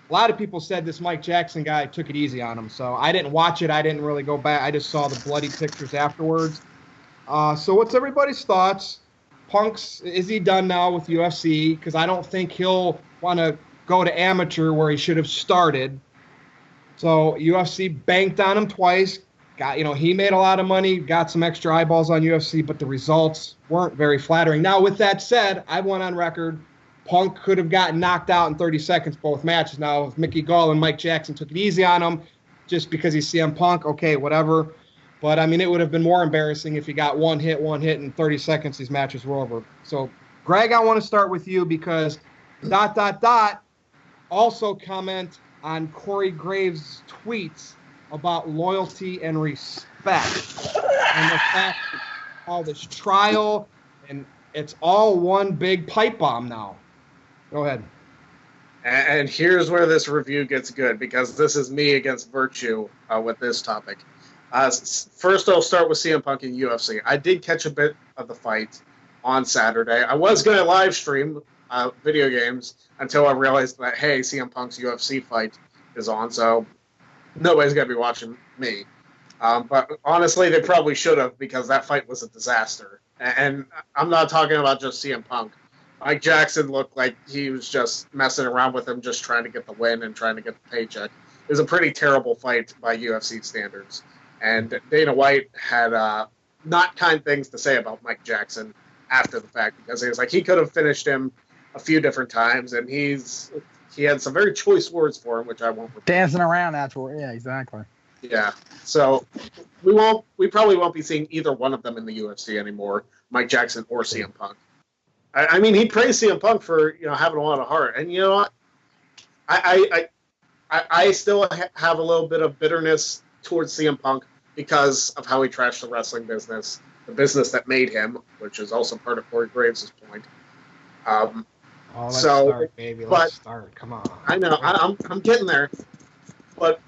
A lot of people said this Mike Jackson guy took it easy on him. So I didn't watch it. I didn't really go back. I just saw the bloody pictures afterwards. So what's everybody's thoughts? Is he done now with UFC? Because I don't think he'll want to go to amateur where he should have started. So UFC banked on him twice. He made a lot of money, got some extra eyeballs on UFC, but the results weren't very flattering. Now, with that said, I went on record. Punk could have gotten knocked out in 30 seconds both matches. Now, if Mickey Gall and Mike Jackson took it easy on him just because he's CM Punk, okay, whatever. But, I mean, it would have been more embarrassing if he got one hit, in 30 seconds, these matches were over. So, Greg, I want to start with you because ... also comment on Corey Graves' tweets about loyalty and respect. And the fact that all this trial, and it's all one big pipe bomb now. Go ahead. And here's where this review gets good, because this is me against Virtue with this topic. First, I'll start with CM Punk in UFC. I did catch a bit of the fight on Saturday. I was going to live stream video games until I realized that, hey, CM Punk's UFC fight is on, so nobody's going to be watching me. But honestly, they probably should have, because that fight was a disaster. And I'm not talking about just CM Punk. Mike Jackson looked like he was just messing around with him, just trying to get the win and trying to get the paycheck. It was a pretty terrible fight by UFC standards. And Dana White had not kind things to say about Mike Jackson after the fact, because he was like, he could have finished him a few different times, and he had some very choice words for him, which I won't repeat. Dancing around afterward, yeah, exactly. Yeah, so we probably won't be seeing either one of them in the UFC anymore, Mike Jackson or CM Punk. I mean, he praised CM Punk for having a lot of heart, and you know what? I still have a little bit of bitterness towards CM Punk because of how he trashed the wrestling business, the business that made him, which is also part of Corey Graves' point. Let's start, baby. Let's start. Come on. I know. I'm getting there. But,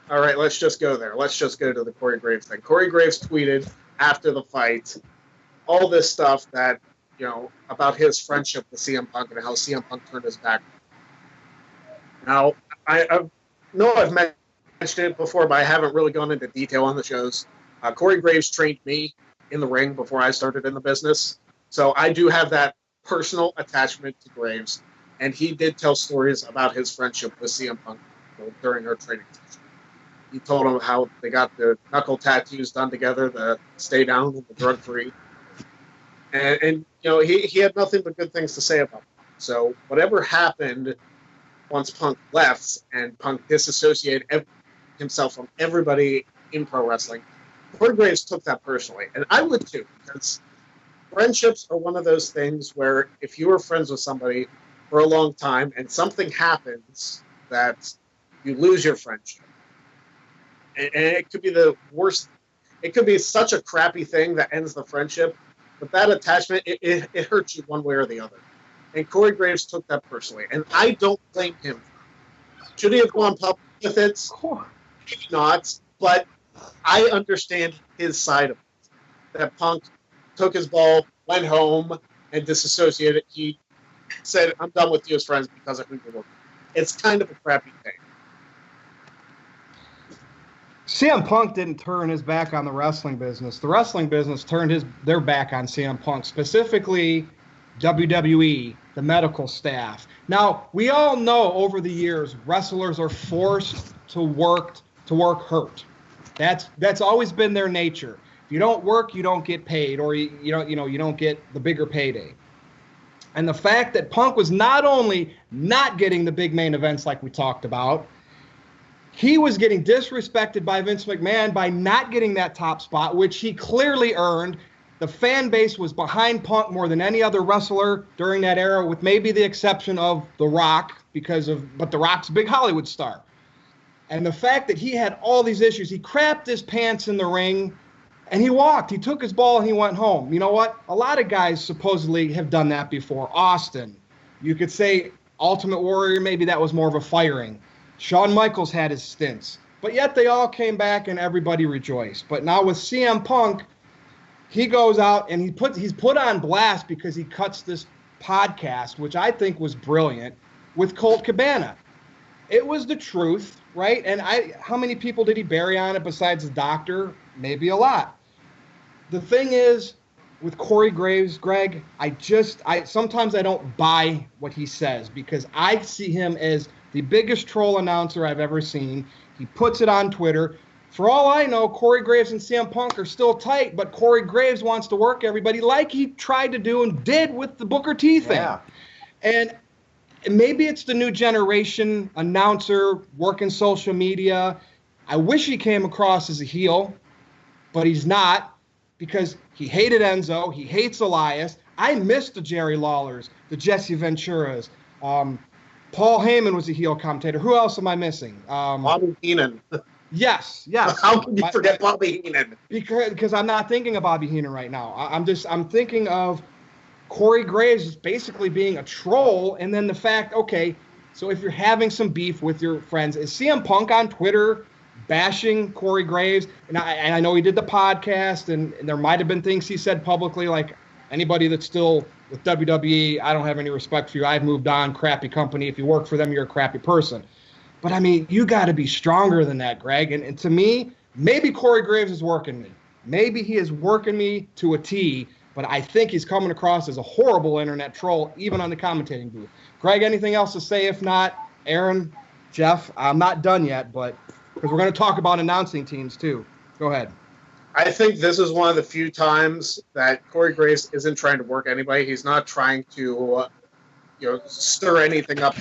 all right, let's just go there. Let's just go to the Corey Graves thing. Corey Graves tweeted after the fight all this stuff that, about his friendship with CM Punk and how CM Punk turned his back. Now, I know I've mentioned it before, but I haven't really gone into detail on the shows. Corey Graves trained me in the ring before I started in the business. So I do have that personal attachment to Graves. And he did tell stories about his friendship with CM Punk during our training session. He told him how they got their knuckle tattoos done together, the stay down and the drug free. And he had nothing but good things to say about it. So whatever happened once Punk left and Punk disassociated himself from everybody in pro wrestling, Corey Graves took that personally, and I would too, because friendships are one of those things where if you were friends with somebody for a long time and something happens that you lose your friendship, and it could be the worst. It could be such a crappy thing that ends the friendship, but that attachment, it hurts you one way or the other. And Corey Graves took that personally, and I don't blame him. Should he have gone public with it? Maybe not, but I understand his side of it. That Punk took his ball, went home, and disassociated. He said, I'm done with you as friends because of who you were. It's kind of a crappy thing. CM Punk didn't turn his back on the wrestling business. The wrestling business turned their back on CM Punk, specifically WWE, the medical staff. Now, we all know over the years wrestlers are forced to work hurt. That's always been their nature. If you don't work, you don't get paid, or you don't get the bigger payday. And the fact that Punk was not only not getting the big main events like we talked about, he was getting disrespected by Vince McMahon by not getting that top spot, which he clearly earned. The fan base was behind Punk more than any other wrestler during that era, with maybe the exception of The Rock, but The Rock's a big Hollywood star. And the fact that he had all these issues, he crapped his pants in the ring, and he walked. He took his ball and he went home. You know what? A lot of guys supposedly have done that before. Austin, you could say Ultimate Warrior, maybe that was more of a firing. Shawn Michaels had his stints, but yet they all came back and everybody rejoiced. But now with CM Punk, he goes out and he's put on blast because he cuts this podcast, which I think was brilliant, with Colt Cabana. It was the truth, right? And how many people did he bury on it besides the doctor? Maybe a lot. The thing is, with Corey Graves, Greg, sometimes I don't buy what he says because I see him as the biggest troll announcer I've ever seen. He puts it on Twitter. For all I know, Corey Graves and CM Punk are still tight, but Corey Graves wants to work everybody like he tried to do and did with the Booker T thing. Yeah. And maybe it's the new generation announcer working social media. I wish he came across as a heel, but he's not because he hated Enzo. He hates Elias. I miss the Jerry Lawlers, the Jesse Venturas. Paul Heyman was a heel commentator. Who else am I missing? Bobby Heenan. Yes. How can you forget Bobby Heenan? Because I'm not thinking of Bobby Heenan right now. I'm thinking of Corey Graves basically being a troll, and then the fact, okay, so if you're having some beef with your friends, is CM Punk on Twitter bashing Corey Graves? And I know he did the podcast, and there might have been things he said publicly, like anybody that's still with WWE, I don't have any respect for you. I've moved on, crappy company. If you work for them, you're a crappy person. But, I mean, you got to be stronger than that, Greg. And to me, maybe Corey Graves is working me. Maybe he is working me to a T, but I think he's coming across as a horrible internet troll, even on the commentating booth. Greg, anything else to say? If not, Aaron, Jeff, I'm not done yet, but because we're going to talk about announcing teams too. Go ahead. I think this is one of the few times that Corey Graves isn't trying to work anybody. He's not trying to, stir anything up.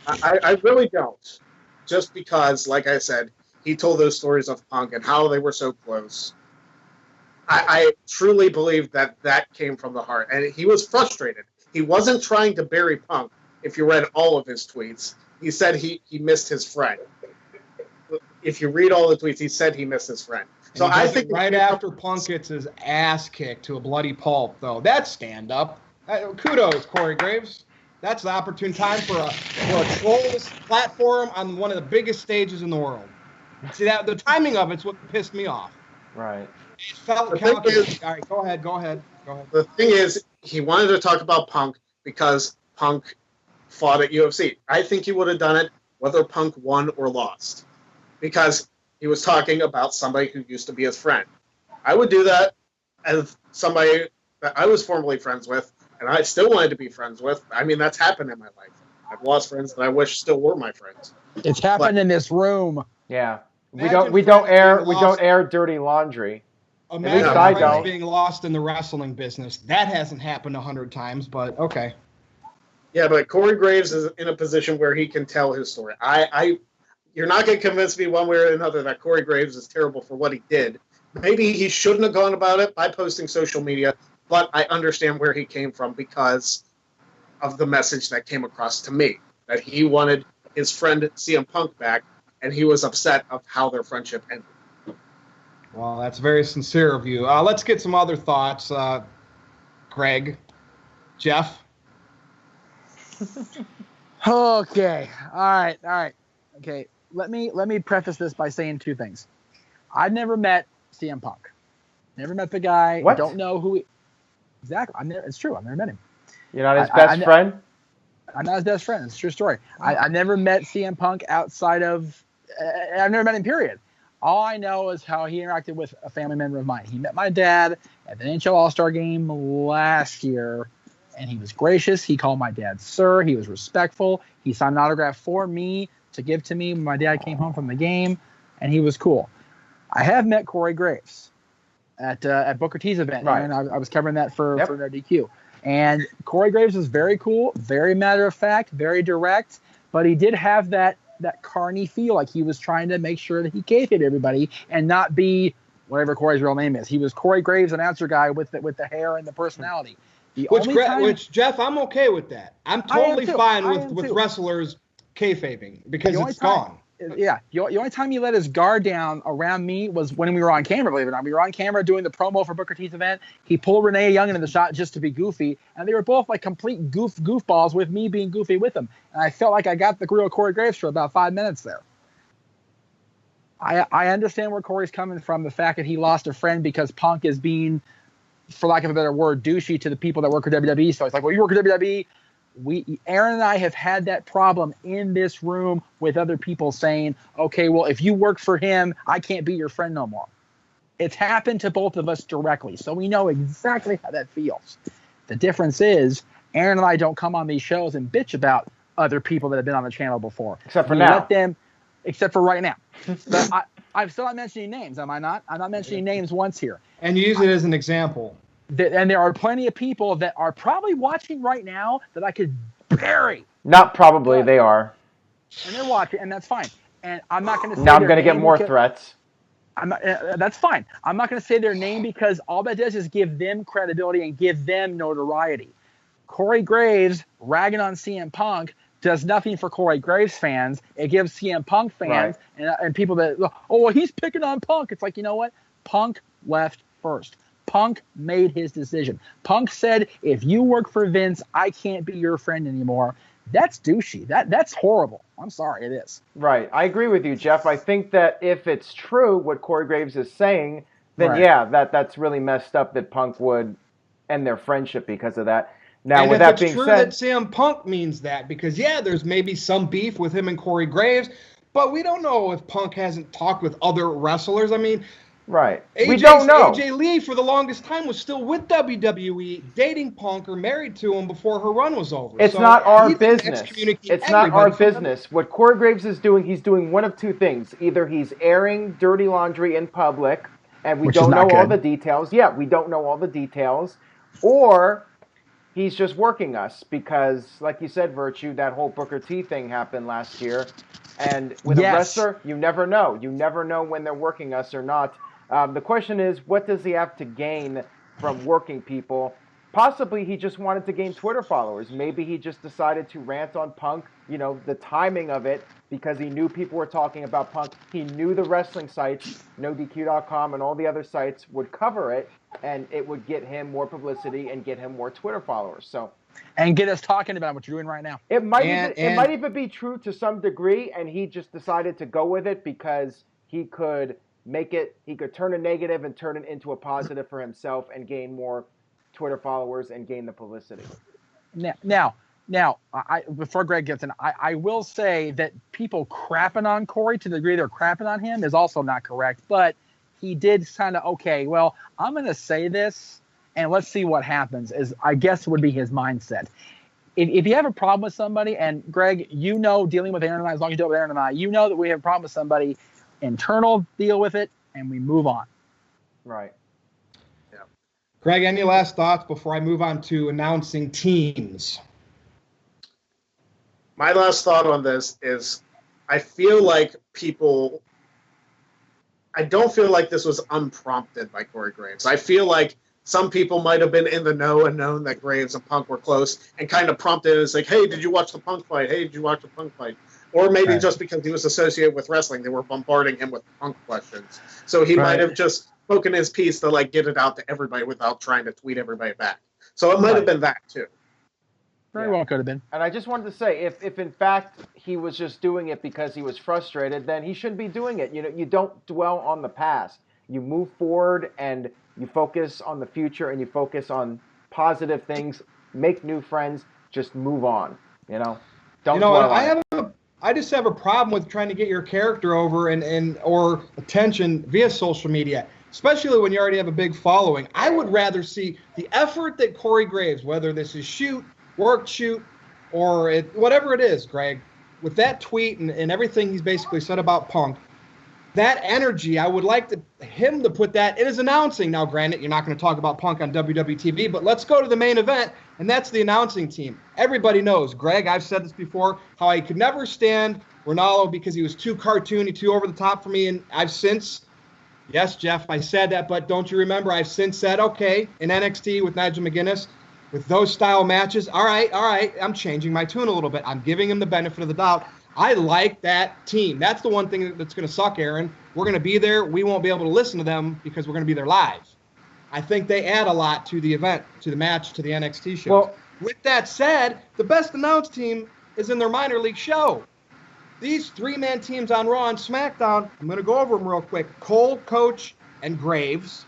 I really don't. Just because, like I said, he told those stories of Punk and how they were so close. I truly believe that came from the heart. And he was frustrated. He wasn't trying to bury Punk, if you read all of his tweets. He said he missed his friend. If you read all the tweets, he said he missed his friend. So I think right after Punk gets his ass kicked to a bloody pulp, though, that's stand-up. Kudos, Corey Graves. That's the opportune time for a troll's platform on one of the biggest stages in the world. See, that the timing of it's what pissed me off. Right. It felt calculated. All right, go ahead. The thing is, he wanted to talk about Punk because Punk fought at UFC. I think he would have done it whether Punk won or lost, because he was talking about somebody who used to be his friend. I would do that as somebody that I was formerly friends with, and I still wanted to be friends with. I mean, that's happened in my life. I've lost friends that I wish still were my friends. It's happened in this room. Yeah. We don't air dirty laundry. Imagine friends being lost in the wrestling business. That hasn't happened 100 times, but okay. Yeah, but Corey Graves is in a position where he can tell his story. you're not going to convince me one way or another that Corey Graves is terrible for what he did. Maybe he shouldn't have gone about it by posting social media, but I understand where he came from because of the message that came across to me, that he wanted his friend CM Punk back, and he was upset of how their friendship ended. Well, that's very sincere of you. Let's get some other thoughts. Greg, Jeff? Okay. All right. Okay. Let me preface this by saying two things. I've never met CM Punk. Never met the guy. What? Don't know who he... Exactly. It's true. I've never met him. You're not his best friend? I'm not his best friend. It's a true story. I never met CM Punk outside of... I've never met him, period. All I know is how he interacted with a family member of mine. He met my dad at the NHL All-Star Game last year, and he was gracious. He called my dad sir. He was respectful. He signed an autograph for me to give to me when my dad came home from the game, and he was cool. I have met Corey Graves at Booker T's event, right. and I was covering that for NoDQ. And Corey Graves was very cool, very matter-of-fact, very direct, but he did have that carny feel, like he was trying to make sure that he kayfabed everybody and not be whatever Corey's real name is. He was Corey Graves, announcer guy with the hair and the personality. Which Jeff, I'm okay with that. I'm totally fine with wrestlers kayfabing because it's gone. Yeah, the only time he let his guard down around me was when we were on camera, believe it or not. We were on camera doing the promo for Booker T's event. He pulled Renee Young into the shot just to be goofy, and they were both like complete goofballs with me being goofy with them. And I felt like I got the real Corey Graves for about 5 minutes there. I understand where Corey's coming from, the fact that he lost a friend because Punk is being, for lack of a better word, douchey to the people that work for WWE. So it's like, well, you work for WWE. Aaron and I have had that problem in this room with other people saying, okay, well, if you work for him, I can't be your friend no more. It's happened to both of us directly, so we know exactly how that feels. The difference is Aaron and I don't come on these shows and bitch about other people that have been on the channel before. Except for now. Except for right now. But I'm still not mentioning names, am I not? I'm not mentioning names once here. And you use it as an example. And there are plenty of people that are probably watching right now that I could bury. Not probably, they are. And they're watching, and that's fine. And I'm not going to say now I'm going to get more threats. That's fine. I'm not going to say their name because all that does is give them credibility and give them notoriety. Corey Graves ragging on CM Punk does nothing for Corey Graves fans. It gives CM Punk fans and people that, oh, well, he's picking on Punk. It's like, you know what? Punk left first. Punk made his decision. Punk said, if you work for Vince, I can't be your friend anymore. That's douchey. That's horrible. I'm sorry, it is. Right. I agree with you, Jeff. I think that if it's true what Corey Graves is saying, then that's really messed up that Punk would end their friendship because of that. Now, and with that being said, it's true that CM Punk means that because, there's maybe some beef with him and Corey Graves, but we don't know if Punk hasn't talked with other wrestlers. I mean, right. We don't know. AJ Lee, for the longest time, was still with WWE, dating Punk or married to him before her run was over. It's not our business. It's not our business. What Corey Graves is doing, he's doing one of two things. Either he's airing dirty laundry in public, and we don't know all the details. Yeah, we don't know all the details. Or he's just working us because, like you said, Virtue, that whole Booker T thing happened last year. And with a wrestler, you never know. You never know when they're working us or not. The question is, what does he have to gain from working people? Possibly he just wanted to gain Twitter followers. Maybe he just decided to rant on Punk, the timing of it, because he knew people were talking about Punk. He knew the wrestling sites, NoDQ.com and all the other sites would cover it, and it would get him more publicity and get him more Twitter followers. And get us talking about what you're doing right now. It might even be true to some degree, and he just decided to go with it because he could turn a negative and turn it into a positive for himself and gain more Twitter followers and gain the publicity. Now, before Greg gets in, I will say that people crapping on Corey to the degree they're crapping on him is also not correct. But he did kind of, I'm going to say this, and let's see what happens, is I guess would be his mindset. If you have a problem with somebody, and Greg, dealing with Aaron and I, as long as you deal with Aaron and I, that we have a problem with somebody, internal, deal with it, and we move on. Right. Yeah. Greg, any last thoughts before I move on to announcing teams? My last thought on this is I feel like people. I don't feel like this was unprompted by Corey Graves. I feel like some people might have been in the know and known that Graves and Punk were close and kind of prompted it as like, hey, did you watch the Punk fight? Hey, did you watch the Punk fight? Or maybe just because he was associated with wrestling, they were bombarding him with Punk questions. So he might have just spoken his piece to like get it out to everybody without trying to tweet everybody back. So it might have been that too. Very well could have been. And I just wanted to say, if in fact he was just doing it because he was frustrated, then he shouldn't be doing it. You know, you don't dwell on the past. You move forward and you focus on the future and you focus on positive things. Make new friends. Just move on. You know, don't dwell on it. I just have a problem with trying to get your character over and or attention via social media, especially when you already have a big following. I would rather see the effort that Corey Graves, whether this is work shoot, or whatever it is, Greg, with that tweet and everything he's basically said about Punk, that energy, I would like him to put that in his announcing. Now, granted, you're not going to talk about Punk on WWE TV, but let's go to the main event, and that's the announcing team. Everybody knows, Greg, I've said this before, how I could never stand Ronaldo because he was too cartoony, too over the top for me, and I've since, yes, Jeff, I said that, but don't you remember, I've since said, okay, in NXT with Nigel McGuinness, with those style matches, all right, I'm changing my tune a little bit. I'm giving him the benefit of the doubt. I like that team. That's the one thing that's going to suck, Aaron. We're going to be there. We won't be able to listen to them because we're going to be there live. I think they add a lot to the event, to the match, to the NXT show. Well, with that said, the best announced team is in their minor league show. These three-man teams on Raw and SmackDown, I'm going to go over them real quick. Cole, Coach, and Graves.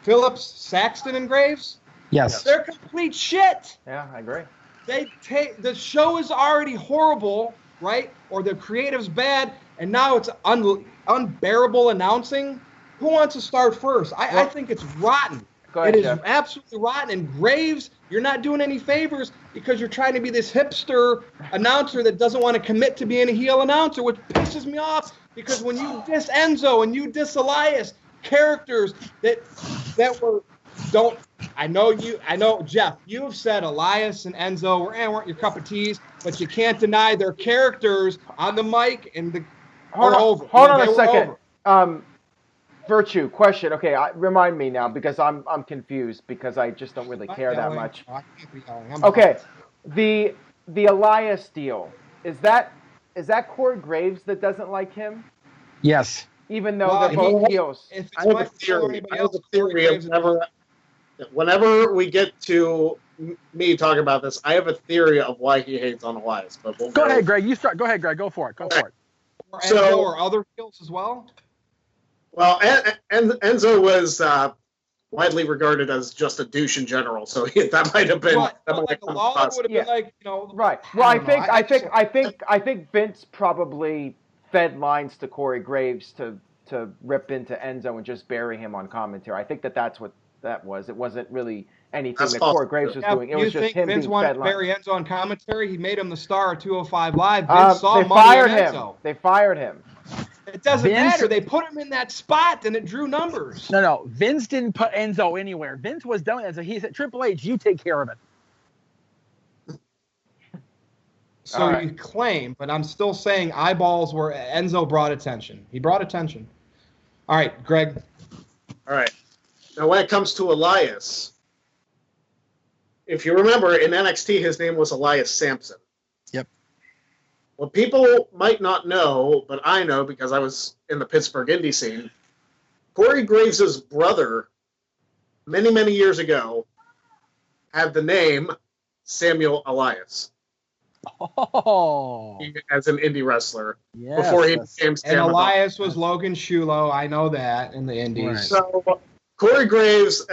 Phillips, Saxton, and Graves. Yes. They're complete shit. Yeah, I agree. The show is already horrible, right? Or the creative's bad, and now it's unbearable announcing. Who wants to start first? I think it's rotten. Go ahead, it is Jeff. absolutely rotten. And Graves, you're not doing any favors because you're trying to be this hipster announcer that doesn't want to commit to being a heel announcer, which pisses me off because when you diss Enzo and you diss Elias, characters that were don't. I know, Jeff, you have said Elias and Enzo weren't your cup of teas, but you can't deny their characters on the mic and the Hold on a second. Virtue, question. Okay, remind me now because I'm confused because I just don't really care that much. Okay, the Elias deal, is that Corey Graves that doesn't like him? Yes. Even though they're both heels. I have a theory of whenever we get to me talking about this, I have a theory of why he hates on Elias. But go ahead, Greg. You start. Go ahead, Greg. Go for it. Enzo or other heels as well? Well, Enzo was widely regarded as just a douche in general, so that might have been. Lawler would have been like, right. Well, I think Vince probably fed lines to Corey Graves to rip into Enzo and just bury him on commentary. I think that's what that was. It wasn't really anything that Corey Graves was doing. It was just him Vince being wanted fed to lines. bury Enzo on commentary. He made him the star of 205 Live. Vince saw they money fired in him. Enzo. They fired him. It doesn't matter. They put him in that spot, and it drew numbers. No. Vince didn't put Enzo anywhere. Vince was done with it. He said, Triple H, you take care of it. So you claim, but I'm still saying eyeballs were Enzo brought attention. He brought attention. All right, Greg. All right. Now, when it comes to Elias, if you remember, in NXT, his name was Elias Sampson. Yep. What people might not know, but I know because I was in the Pittsburgh indie scene, Corey Graves' brother, many, many years ago, had the name Samuel Elias. Oh. As an indie wrestler. Yes, before he became Sam. And Elias was Logan Shulo. I know that in the indies. Right. So Corey Graves,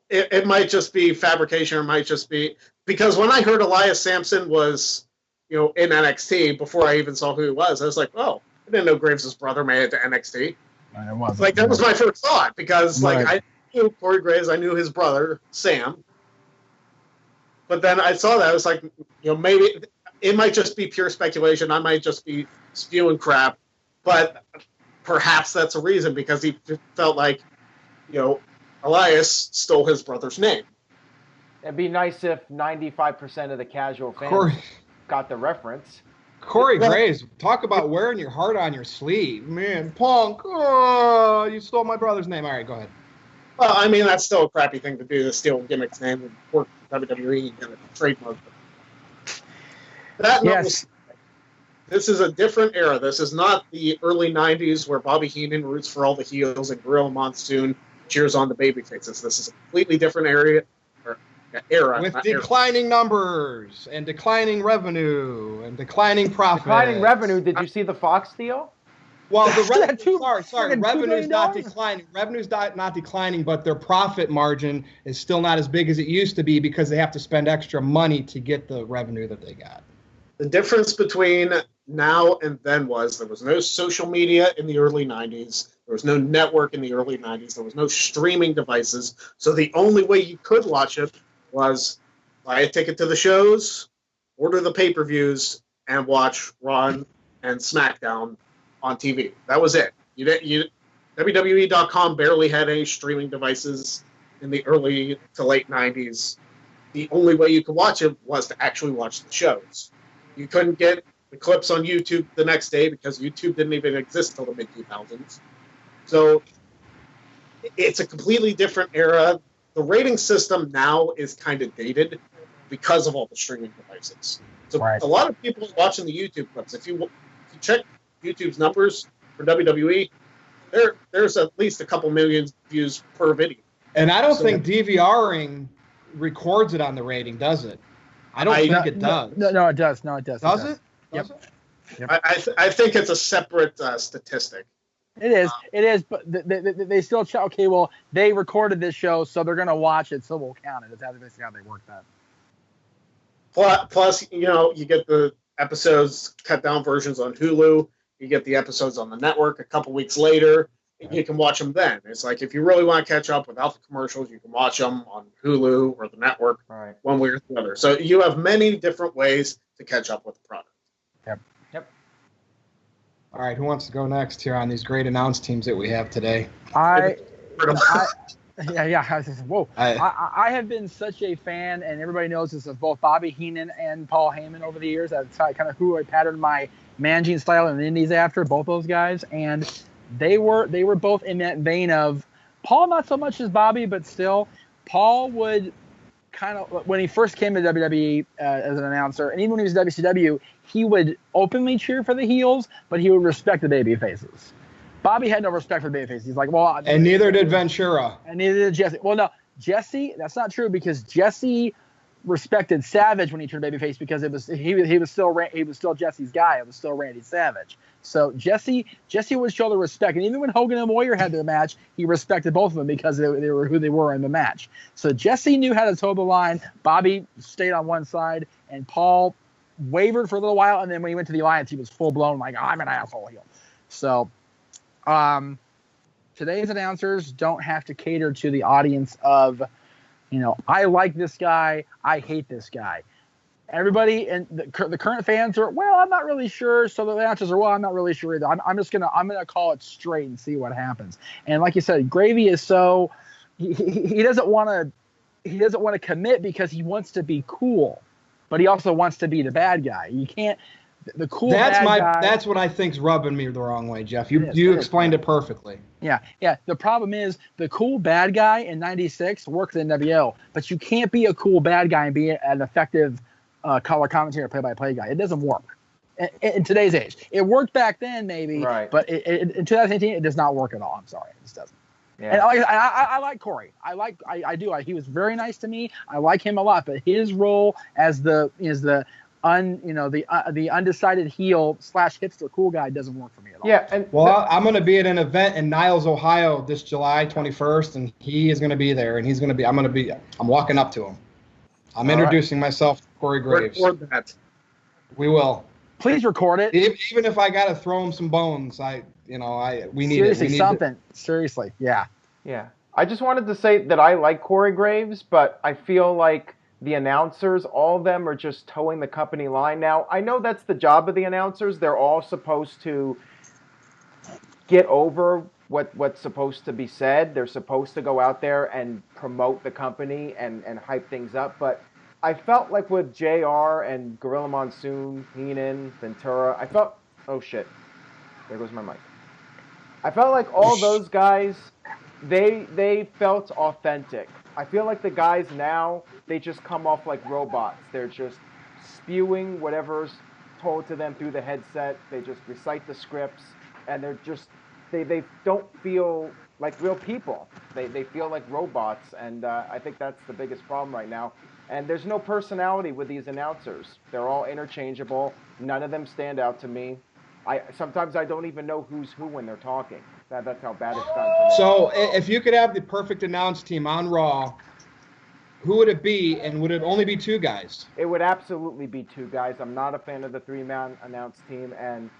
it might just be fabrication or it might just be because when I heard Elias Sampson was, in NXT before I even saw who he was, I was like, oh, I didn't know Graves' brother made it to NXT. It wasn't. Like that was my first thought because I knew Corey Graves, I knew his brother, Sam. But then I saw that, I was like, maybe it might just be pure speculation. I might just be spewing crap, but perhaps that's a reason because he felt like, Elias stole his brother's name. It'd be nice if 95% of the casual fans got the reference. Corey Graves, talk about wearing your heart on your sleeve. Man, Punk, oh, you stole my brother's name. All right, go ahead. Well, I mean, that's still a crappy thing to do, to steal gimmick's name and work for WWE and get a trademark. Yes. This is a different era. This is not the early 90s where Bobby Heenan roots for all the heels and Gorilla Monsoon cheers on the babyfaces. This is a completely different era. With declining numbers and declining revenue and declining profit. Declining revenue. Did you see the Fox deal? Well, revenue's not declining. Revenue's not declining, but their profit margin is still not as big as it used to be because they have to spend extra money to get the revenue that they got. The difference between now and then was there was no social media in the early 90s. There was no network in the early 90s. There was no streaming devices. So the only way you could watch it was buy a ticket to the shows, order the pay-per-views, and watch Raw and SmackDown on TV. That was it. WWE.com barely had any streaming devices in the early to late 90s. The only way you could watch it was to actually watch the shows. You couldn't get the clips on YouTube the next day because YouTube didn't even exist until the mid-2000s. So it's a completely different era. The rating system now is kind of dated because of all the streaming devices. So A lot of people watching the YouTube clips, if you check YouTube's numbers for WWE, there's at least a couple million views per video. And I don't think DVRing records it on the rating, does it? I don't think it does. No, it does. No, it does. Does it? Yep. I think it's a separate statistic. It is, but they still check. Okay, well, they recorded this show, so they're going to watch it, so we'll count it. That's basically how they work that. Plus, you get the episodes, cut down versions on Hulu. You get the episodes on the network a couple weeks later. You can watch them then. It's like if you really want to catch up without the commercials, you can watch them on Hulu or the network, one way or the other. So you have many different ways to catch up with the product. Yep. All right, who wants to go next here on these great announce teams that we have today? I have been such a fan, and everybody knows this, of both Bobby Heenan and Paul Heyman over the years. That's kind of who I patterned my managing style in the Indies after, both those guys. And they were both in that vein of Paul, not so much as Bobby, but still, Paul would kind of, when he first came to WWE as an announcer, and even when he was WCW, he would openly cheer for the heels, but he would respect the baby faces. Bobby had no respect for the baby faces. He's like, well, and neither did Ventura, and neither did Jesse. Well, no, Jesse, that's not true, because Jesse respected Savage when he turned babyface because he was still Jesse's guy. It was still Randy Savage. So Jesse would show the respect, and even when Hogan and Warrior had their match, he respected both of them because they were who they were in the match. So Jesse knew how to toe the line. Bobby stayed on one side, and Paul wavered for a little while, and then when he went to the Alliance, he was full blown like, I'm an asshole heel. So today's announcers don't have to cater to the audience of, I like this guy, I hate this guy. Everybody and the current fans are, well, I'm not really sure. So the announcers are, well, I'm not really sure either. I'm gonna call it straight and see what happens. And like you said, Gravy is so he doesn't want to commit because he wants to be cool, but he also wants to be the bad guy. You can't. The cool guy. That's what I think's rubbing me the wrong way, Jeff. You explained it perfectly. Yeah. The problem is the cool bad guy in '96 works in NWO, but you can't be a cool bad guy and be an effective color commentator, play-by-play guy. It doesn't work in today's age. It worked back then, maybe, but in 2018, it does not work at all. I'm sorry, it just doesn't. Yeah. And I like Corey. I do. He was very nice to me. I like him a lot, but his role as the undecided heel / hipster cool guy doesn't work for me at all. Yeah, I'm going to be at an event in Niles, Ohio this July 21st, and he is going to be there, and I'm walking up to him. I'm introducing myself to Corey Graves. Record that. We will. Please record it. Even if I got to throw him some bones, we need seriously, it. We something. Seriously, yeah. Yeah. I just wanted to say that I like Corey Graves, but I feel like the announcers, all of them are just towing the company line. Now, I know that's the job of the announcers. They're all supposed to get over what's supposed to be said. They're supposed to go out there and promote the company and hype things up. But I felt like with JR and Gorilla Monsoon, Heenan, Ventura, I felt, oh shit, there goes my mic. I felt like all those guys, they felt authentic. I feel like the guys now, they just come off like robots. They're just spewing whatever's told to them through the headset. They just recite the scripts, and they don't feel like real people. They feel like robots, and I think that's the biggest problem right now. And there's no personality with these announcers. They're all interchangeable. None of them stand out to me. Sometimes I don't even know who's who when they're talking. That's how bad it's gotten for me. So if you could have the perfect announce team on Raw, who would it be, and would it only be 2 guys? It would absolutely be 2 guys. I'm not a fan of the 3-man announce team, and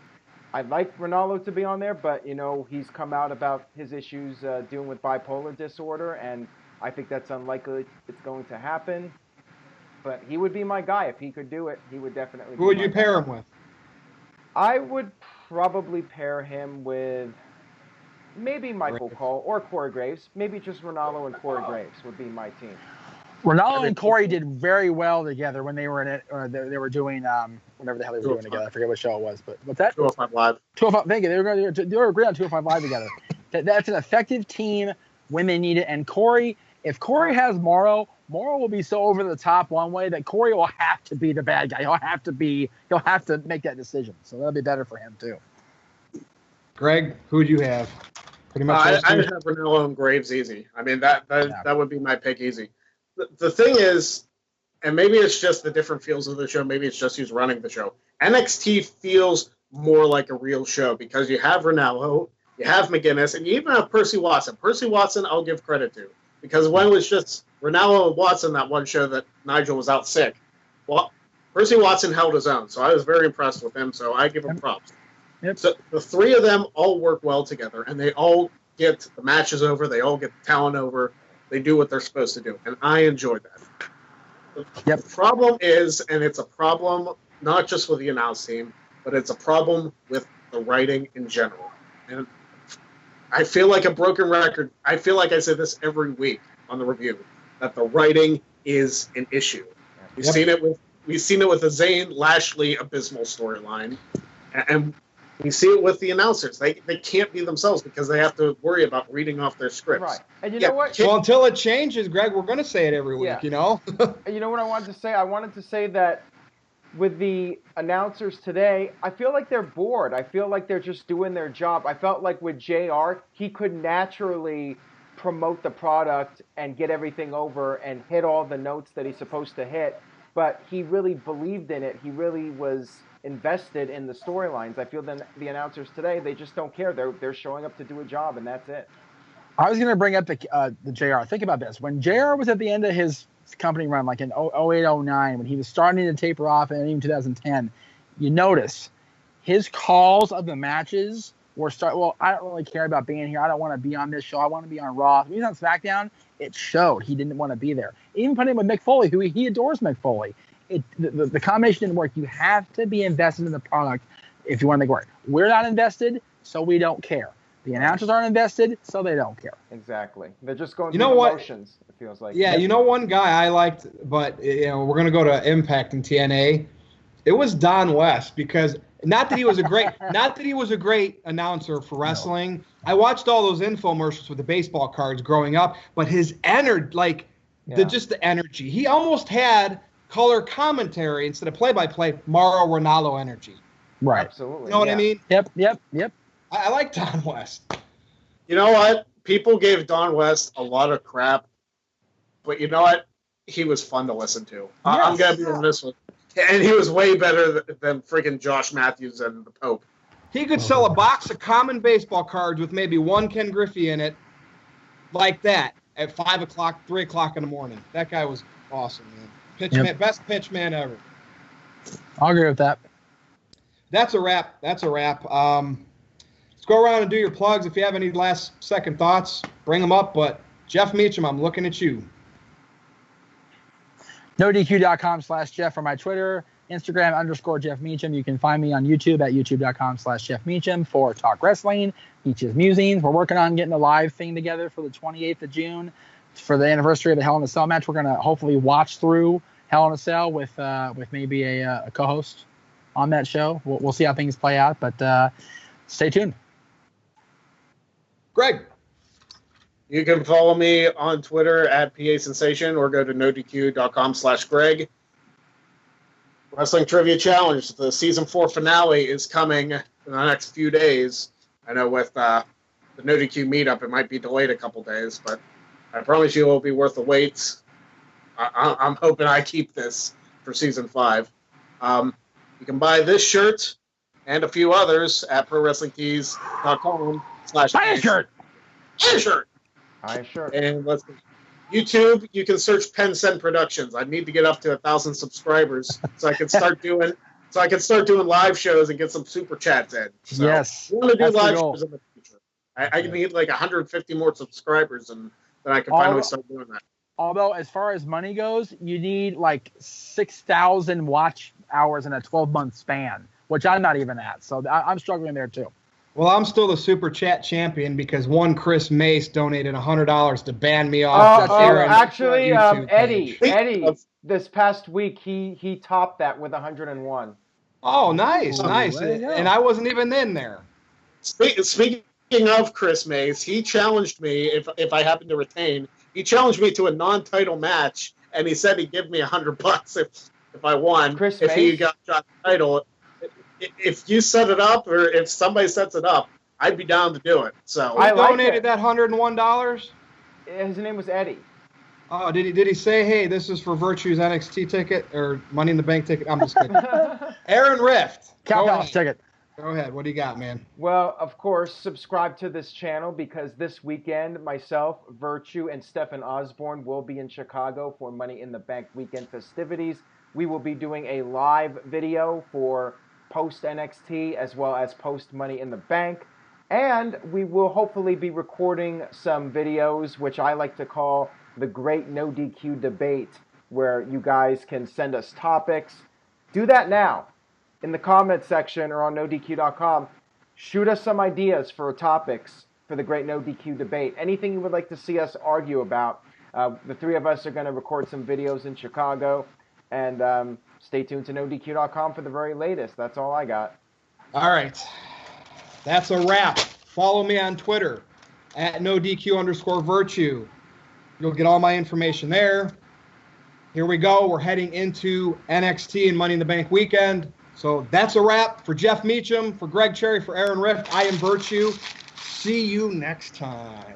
I'd like Ronaldo to be on there, but, he's come out about his issues dealing with bipolar disorder, and I think that's unlikely it's going to happen. But he would be my guy. If he could do it, he would definitely. Who would you pair him with? I would probably pair him with maybe Michael Cole or Corey Graves. Maybe just Ronaldo and Corey Graves would be my team. Ronaldo and Corey did very well together when they were in it, or they were doing whatever the hell they were doing together. I forget what show it was, but what's that? 205 Live. 205. Thank you. They were great on 205 Live together. That's an effective team when they need it. And Corey, if Corey has Morrow will be so over the top one way that Corey will have to be the bad guy. He'll have to make that decision. So that'll be better for him too. Greg, who would you have? Pretty much. I would have Ronaldo and Graves easy. I mean, that would be my pick easy. The thing is, and maybe it's just the different feels of the show. Maybe it's just who's running the show. NXT feels more like a real show because you have Ronaldo, you have McGuinness, and you even have Percy Watson. Percy Watson, I'll give credit to. Because when it was just Ronaldo and Watson that one show that Nigel was out sick, well, Percy Watson held his own. So I was very impressed with him. So I give him props. Yep. So the 3 of them all work well together, and they all get the matches over. They all get the talent over. They do what they're supposed to do, and I enjoyed that. Yep. The problem is, and it's a problem not just with the announce team, but it's a problem with the writing in general. And I feel like a broken record. I feel like I say this every week on the review, that the writing is an issue. We've seen it with the Zayn Lashley abysmal storyline, and we see it with the announcers. They can't be themselves because they have to worry about reading off their scripts. Right. And you know what? Well, until it changes, Greg, we're going to say it every week, And you know what I wanted to say? I wanted to say that with the announcers today, I feel like they're bored. I feel like they're just doing their job. I felt like with JR, he could naturally promote the product and get everything over and hit all the notes that he's supposed to hit, but he really believed in it. He really was invested in the storylines. I feel that the announcers today, they just don't care. They're showing up to do a job, and that's it. I was going to bring up the JR. Think about this. When JR was at the end of his company run, like in 08, 09, when he was starting to taper off, and even 2010, you notice his calls of the matches were I don't really care about being here. I don't want to be on this show. I want to be on Raw. When he was on SmackDown, it showed he didn't want to be there. Even putting him with Mick Foley, who he adores Mick Foley. The combination didn't work. You have to be invested in the product if you want to make it work. We're not invested, so we don't care. The announcers aren't invested, so they don't care. Exactly. They're just going through the motions, it feels like. Yeah, one guy I liked, but we're going to go to Impact and TNA. It was Don West, because not that he was a great announcer for wrestling. No. I watched all those infomercials with the baseball cards growing up, but his energy, just the energy. He almost had color commentary instead of play-by-play, Mauro Ronaldo energy. Right. Absolutely. You know what I mean? Yep. I like Don West. You know what? People gave Don West a lot of crap, but you know what? He was fun to listen to. Yes. I'm going to be honest with you. And he was way better than freaking Josh Matthews and the Pope. He could sell a box of common baseball cards with maybe one Ken Griffey in it, like that, at 5 o'clock, 3 o'clock in the morning. That guy was awesome, man. Man, best pitch man ever. I'll agree with that. That's a wrap. Let's go around and do your plugs. If you have any last second thoughts, bring them up. But Jeff Meacham, I'm looking at you. NoDQ.com/Jeff for my Twitter, Instagram _Jeff Meacham. You can find me on YouTube at YouTube.com/Jeff Meacham for Talk Wrestling, Meach's Musings. We're working on getting a live thing together for the 28th of June for the anniversary of the Hell in a Cell match. We're going to hopefully watch through Hell in a Cell with maybe a co-host on that show. We'll see how things play out, but stay tuned. Greg. You can follow me on Twitter at PA Sensation or go to nodq.com/Greg. Wrestling Trivia Challenge. The season 4 finale is coming in the next few days. I know with the NoDQ meetup, it might be delayed a couple days, but I promise you it will be worth the wait. I'm hoping I keep this for season 5. You can buy this shirt and a few others at prowrestlingtees.com/. Buy a shirt. Buy a shirt. Sure. And let's YouTube. You can search Penn Sen Productions. I need to get up to 1,000 subscribers so I can start doing live shows and get some super chats in. So Yes, I want to do that's the live goal. shows in the future. I need like 150 more subscribers, and then I can finally start doing that. Although, as far as money goes, you need like 6,000 watch hours in a 12-month span, which I'm not even at. So I'm struggling there too. Well, I'm still the super chat champion because one Chris Mace donated $100 to ban me off. Actually, YouTube Eddie, page. this past week he topped that with 101. Oh, nice. There you go. And I wasn't even in there. Speaking of Chris Mays, he challenged me if I happen to retain. He challenged me to a non-title match, and he said he'd give me $100 if I won. Chris if he Mays? got the title. If you set it up, or if somebody sets it up, I'd be down to do it. So I like donated it. that $101. His name was Eddie. Oh, did he say, hey, this is for Virtue's NXT ticket or Money in the Bank ticket? I'm just kidding. Aaron Rift. Count Go off ahead. ticket. Go ahead. What do you got, man? Well, of course, subscribe to this channel because this weekend, myself, Virtue, and Stephen Osborne will be in Chicago for Money in the Bank weekend festivities. We will be doing a live video for post NXT as well as post Money in the Bank. And we will hopefully be recording some videos, which I like to call the Great No DQ Debate, where you guys can send us topics. Do that now in the comment section or on NoDQ.com. Shoot us some ideas for topics for the Great No DQ Debate. Anything you would like to see us argue about. The three of us are going to record some videos in Chicago. And stay tuned to NoDQ.com for the very latest. That's all I got. All right. That's a wrap. Follow me on Twitter at NoDQ_Virtue. You'll get all my information there. Here we go. We're heading into NXT and Money in the Bank weekend. So that's a wrap. For Jeff Meacham, for Greg Cherry, for Aaron Rift, I am Virtue. See you next time.